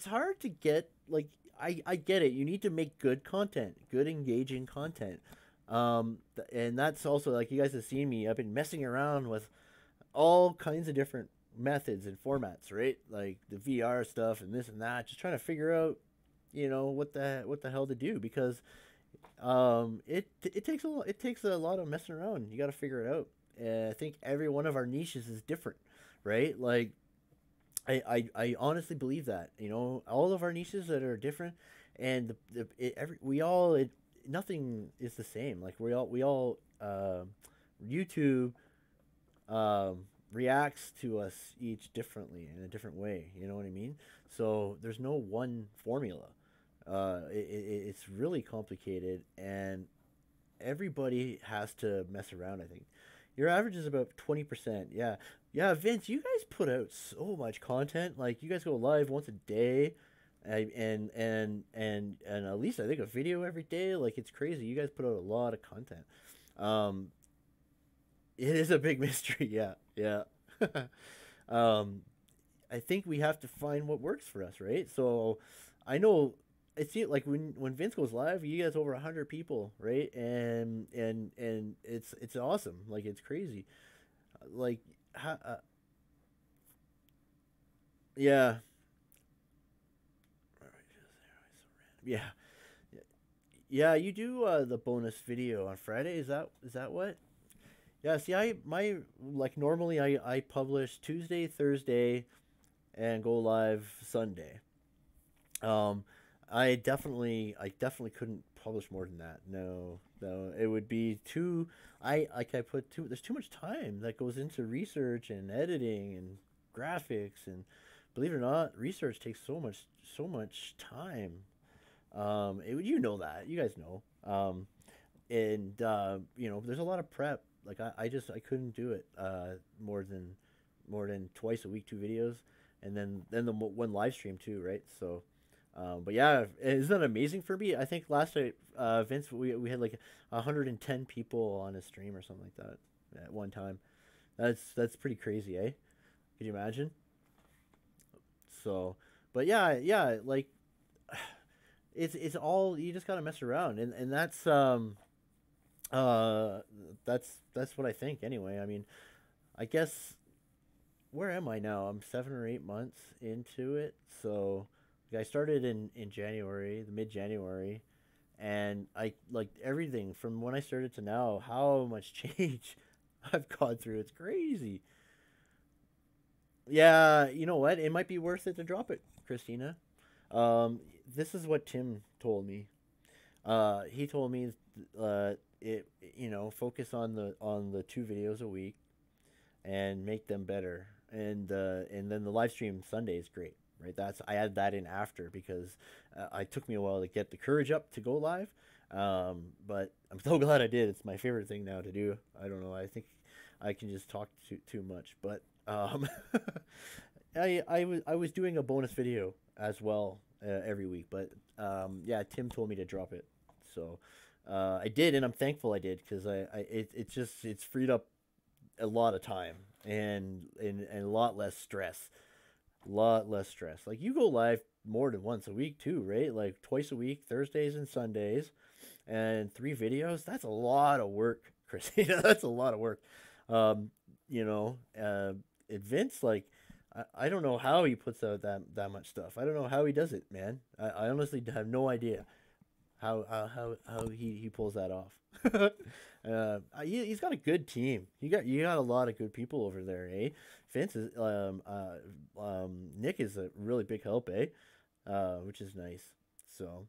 hard to get. Like, I get it. You need to make good content, good engaging content. And that's also, like, you guys have seen me. I've been messing around with all kinds of different methods and formats, right? Like the VR stuff and this and that, just trying to figure out, you know, what the hell to do, because it takes a lot of messing around. You got to figure it out. And I think every one of our niches is different, right? Like I honestly believe that, you know, all of our niches that are different, and nothing is the same. Like YouTube reacts to us each differently in a different way. You know what I mean? So there's no one formula. It's really complicated, and everybody has to mess around. I think your average is about 20%. Yeah, yeah. Vince, you guys put out so much content. Like you guys go live once a day, and at least I think a video every day. Like it's crazy. You guys put out a lot of content. It is a big mystery. Yeah, yeah. I think we have to find what works for us, right? So I know it's like when Vince goes live, you guys over 100 people, right? And it's awesome. Like it's crazy. Like yeah. Yeah. Yeah, you do the bonus video on Friday. Is that what? Yeah, see, normally I publish Tuesday, Thursday, and go live Sunday. I definitely couldn't publish more than that. No, no, it would be too. There's too much time that goes into research and editing and graphics, and believe it or not, research takes so much time. You know that, you guys know. And there's a lot of prep. Like I couldn't do it more than twice a week, 2 videos, and then the one live stream too, right? So, but yeah, isn't that amazing for me? I think last night, Vince, we had like 110 people on a stream or something like that at one time. That's pretty crazy, eh? Could you imagine? So, but yeah, like it's all, you just gotta mess around, and that's what I think anyway. I mean, I guess, where am I now? I'm 7 or 8 months into it. So I started in January, the mid-January, and I like everything from when I started to now, how much change I've gone through. It's crazy. Yeah, you know what? It might be worth it to drop it, Christina. This is what Tim told me. He told me focus on the 2 videos a week and make them better, and then the live stream Sunday is great, right? I added that in after because it took me a while to get the courage up to go live, but I'm so glad I did. It's my favorite thing now to do. I don't know, I think I can just talk too much, but I was doing a bonus video as well every week, but yeah, Tim told me to drop it, so I did, and I'm thankful I did, because it's freed up a lot of time and a lot less stress. Like you go live more than once a week too, right? Like twice a week, Thursdays and Sundays, and 3 videos. That's a lot of work, Christina. That's a lot of work. Vince, like, I don't know how he puts out that much stuff. I don't know how he does it, man. I honestly have no idea how he pulls that off. He's got a good team. You got a lot of good people over there, eh? Vince is Nick is a really big help, eh? Which is nice. So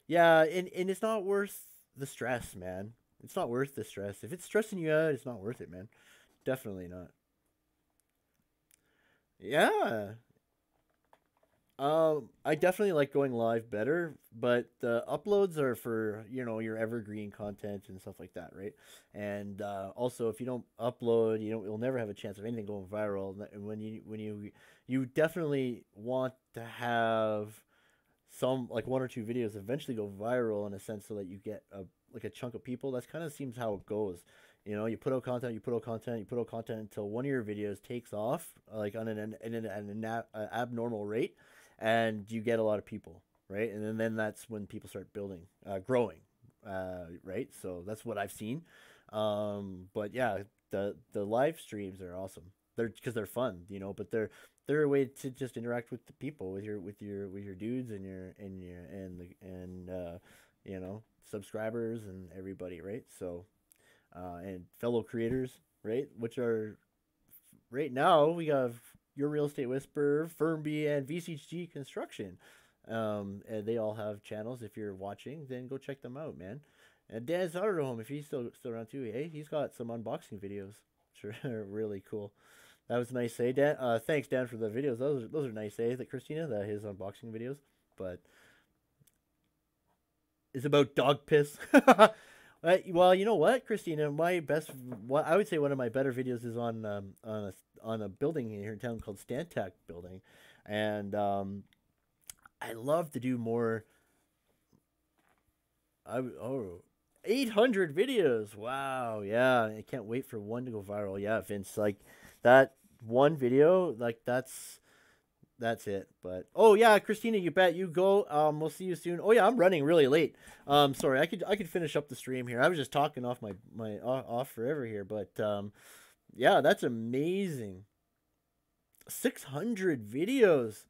yeah, and it's not worth the stress, man. It's not worth the stress. If it's stressing you out, it's not worth it, man. Definitely not. Yeah. I definitely like going live better, but the uploads are for, your evergreen content and stuff like that, right? And also, if you don't upload, you'll never have a chance of anything going viral. And when you definitely want to have some, like 1 or 2 videos eventually go viral, in a sense, so that you get a chunk of people. That's kind of seems how it goes. You put out content, you put out content until one of your videos takes off, like on an abnormal rate, and you get a lot of people, right? And then that's when people start growing, right? So that's what I've seen. But yeah, the live streams are awesome. Because they're fun, but they're a way to just interact with the people, with your dudes and subscribers and everybody, right? So. And fellow creators, right? Which are, right now, we have Your Real Estate Whisperer, Firmby, and VCG Construction. And they all have channels. If you're watching, then go check them out, man. And Dan's Home, if he's still around too, hey, he's got some unboxing videos. Sure, really cool. That was nice, eh, Dan? Thanks, Dan, for the videos. Those are nice, eh, that Christina, that his unboxing videos. But it's about dog piss. Well, you know what, Christina? I would say one of my better videos is on a building here in town called Stantec Building, and I love to do more. 800 videos. Wow. Yeah. I can't wait for one to go viral. Yeah, Vince, like that one video, like that's it. But oh yeah, Christina, you bet. You go. We'll see you soon. Oh yeah, I'm running really late. Sorry, I could finish up the stream here. I was just talking off my off forever here, but yeah, that's amazing. 600 videos.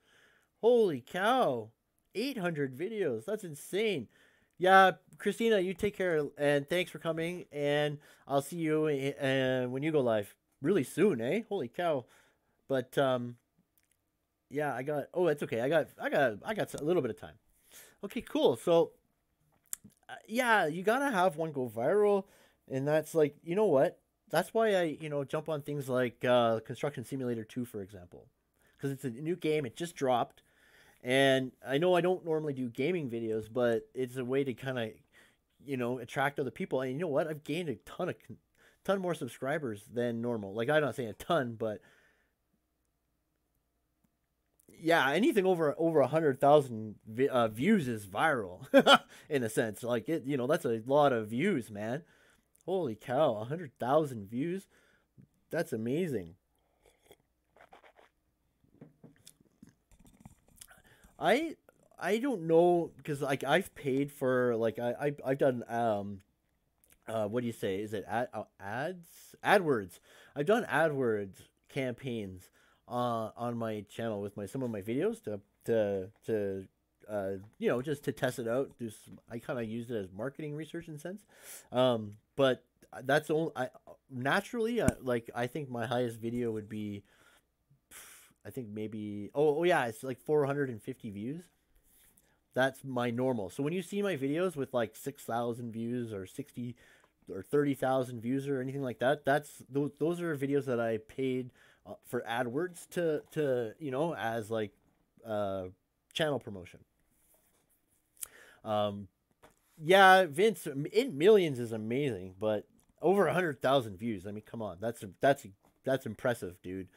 Holy cow. 800 videos. That's insane. Yeah, Christina, you take care, and thanks for coming, and I'll see you when you go live really soon, eh? Holy cow. But yeah, it's okay. I got a little bit of time. Okay, cool. So yeah, you got to have one go viral, and that's like, you know what? That's why I, jump on things like Construction Simulator 2, for example, because it's a new game. It just dropped. And I know I don't normally do gaming videos, but it's a way to kind of, attract other people. And you know what? I've gained a ton more subscribers than normal. Like, I'm not saying a ton, but yeah, anything over 100,000 views is viral in a sense. Like that's a lot of views, man. Holy cow, 100,000 views. That's amazing. I don't know, because like I've paid for, like I've done what do you say, is it AdWords? I've done AdWords campaigns on my channel with some of my videos to just to test it out. I kind of used it as marketing research in a sense, but that's only naturally like I think my highest video would be, I think maybe, yeah, it's like 450 views. That's my normal. So when you see my videos with like 6,000 views or 60 or 30,000 views or anything like that, those are videos that I paid for AdWords to as like channel promotion. Yeah, Vince, in millions is amazing, but over 100,000 views. I mean, come on, that's impressive, dude.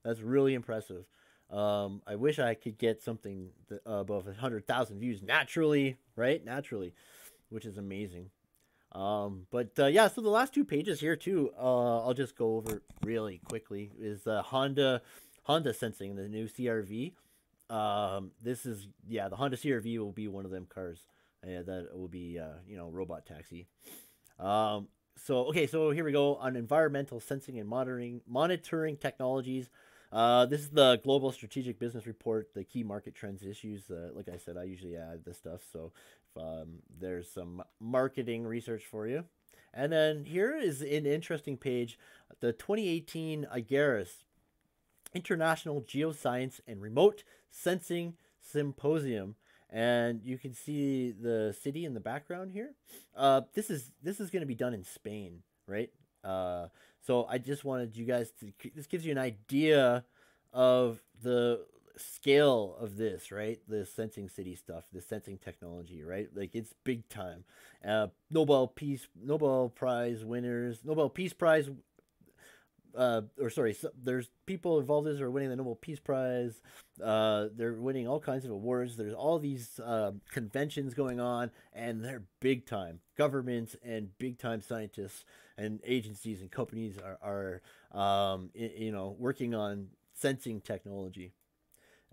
That's really impressive. I wish I could get something above 100,000 views naturally, right? Naturally, which is amazing. But yeah, so the last two pages here too, I'll just go over really quickly, is the Honda Sensing, the new CRV. This is, yeah, the Honda CRV will be one of them cars that will be, robot taxi. So here we go on environmental sensing and monitoring technologies. This is the Global Strategic Business Report, the key market trends issues. Like I said, I usually add this stuff, so there's some marketing research for you. And then here is an interesting page, the 2018 IGERIS, International Geoscience and Remote Sensing Symposium. And you can see the city in the background here. This is going to be done in Spain, right? So I just wanted you guys to, this gives you an idea of the scale of this, right? The sensing city stuff, the sensing technology, right? Like, it's big time. Nobel Peace Prize winners, Nobel Peace Prize, there's people involved in this who are winning the Nobel Peace Prize. They're winning all kinds of awards. There's all these conventions going on, and they're big time. Governments and big time scientists and agencies and companies are working on sensing technology.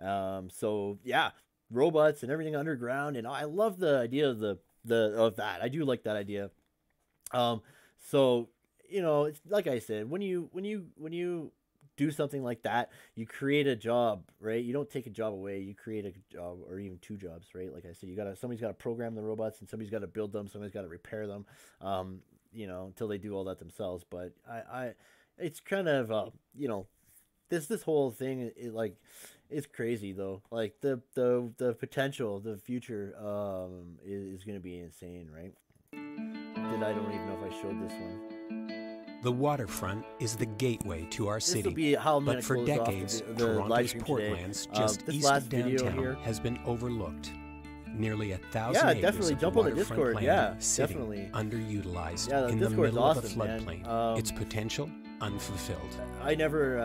So yeah, robots and everything underground, and I love the idea of that. I do like that idea. So it's like I said, when you do something like that, you create a job, right? You don't take a job away, you create a job, or even two jobs, right? Like I said, somebody's got to program the robots, and somebody's got to build them, somebody's got to repair them, until they do all that themselves. But it's kind of this whole thing, it's crazy though. Like the potential, the future is going to be insane, right? I don't even know if I showed this one. The waterfront is the gateway to our city, be how but for decades, Toronto's Portlands, just east of downtown, has been overlooked. Nearly 1,000 acres definitely of jump on the waterfront Discord. land Yeah, sitting definitely underutilized in the Discord's middle of a awesome, floodplain. Its potential unfulfilled. I never.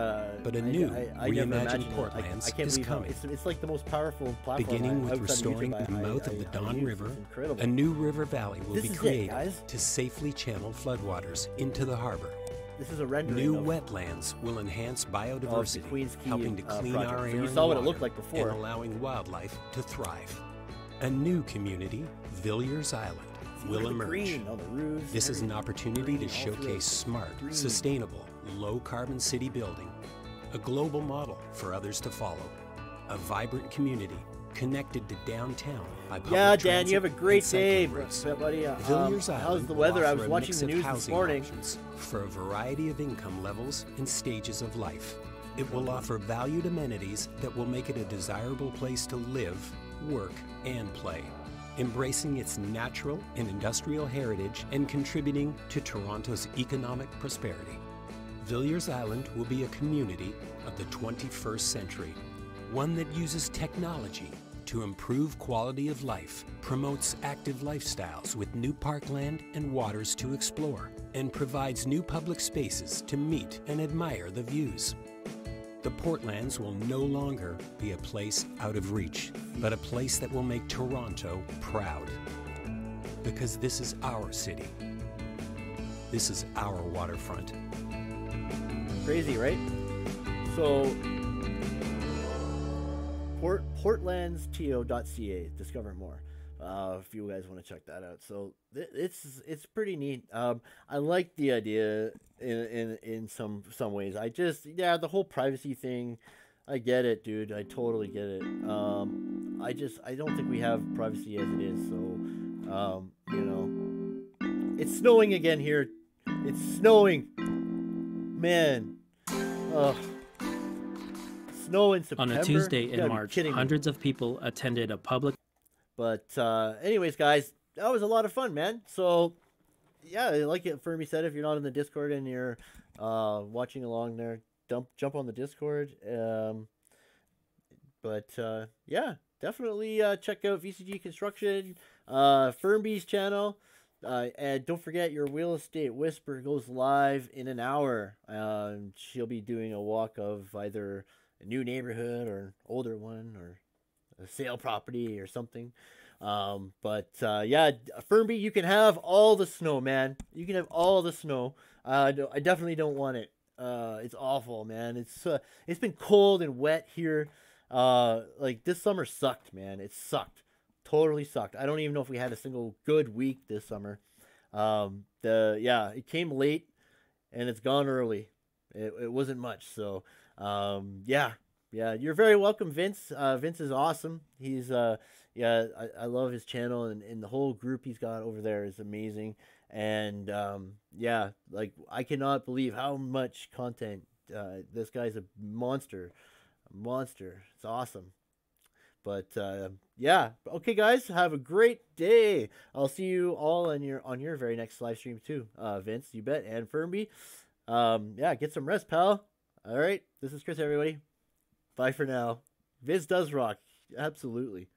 But a new, I never reimagined imagined Portlands I can't is believe how- coming. It's like the most powerful platform. Beginning with outside of restoring YouTube the mouth of the Don use. River, It's incredible. a new river valley will This be is it, created guys. to safely channel floodwaters into the harbor. This is a rendering. New of wetlands will enhance biodiversity, Queen's Quay, helping to clean project. our So air you and saw what it water looked like before. and allowing wildlife to thrive. A new community, Villiers Island, will emerge. Green on the roofs. This is an opportunity to all through it. showcase smart, Green. sustainable, low-carbon city building, a global model for others to follow, a vibrant community connected to downtown by public Yeah, Dan, transit you have a and great cycling day, routes. buddy. Villiers How's Island the will weather? I offer was a watching mix the of news this housing morning. options for a variety of income levels and stages of life. It will offer valued amenities that will make it a desirable place to live, work, and play, embracing its natural and industrial heritage and contributing to Toronto's economic prosperity. Villiers Island will be a community of the 21st century, one that uses technology to improve quality of life, promotes active lifestyles with new parkland and waters to explore, and provides new public spaces to meet and admire the views. The Portlands will no longer be a place out of reach, but a place that will make Toronto proud. Because this is our city. This is our waterfront. Crazy, right? So, portlandsto.ca. Discover more. If you guys want to check that out. So it's pretty neat. I like the idea in some ways. The whole privacy thing. I get it, dude. I totally get it. I don't think we have privacy as it is. So, it's snowing again here. It's snowing, man. Snow in September. On a Tuesday in You gotta be March, kidding me. hundreds of people attended a public. But anyways, guys, that was a lot of fun, man. So yeah, like it Fermi said, if you're not in the Discord and you're watching along there, jump on the Discord. Yeah, definitely check out VCG Construction, Fermi's channel. And don't forget, your real estate whisper goes live in an hour. She'll be doing a walk of either a new neighborhood or an older one or a sale property or something. Fermi, you can have all the snow, man. You can have all the snow. I definitely don't want it. It's awful, man. It's been cold and wet here. This summer sucked, man. It sucked. Totally sucked. I don't even know if we had a single good week this summer. It came late and it's gone early. It wasn't much. So, you're very welcome, Vince. Vince is awesome. He's, I love his channel and the whole group he's got over there is amazing. And, I cannot believe how much content, this guy's a monster. It's awesome. But okay, guys, have a great day. I'll see you all on your very next live stream too, Vince. You bet, and Fermi. Get some rest, pal. All right, this is Chris, everybody. Bye for now. Viz does rock, absolutely.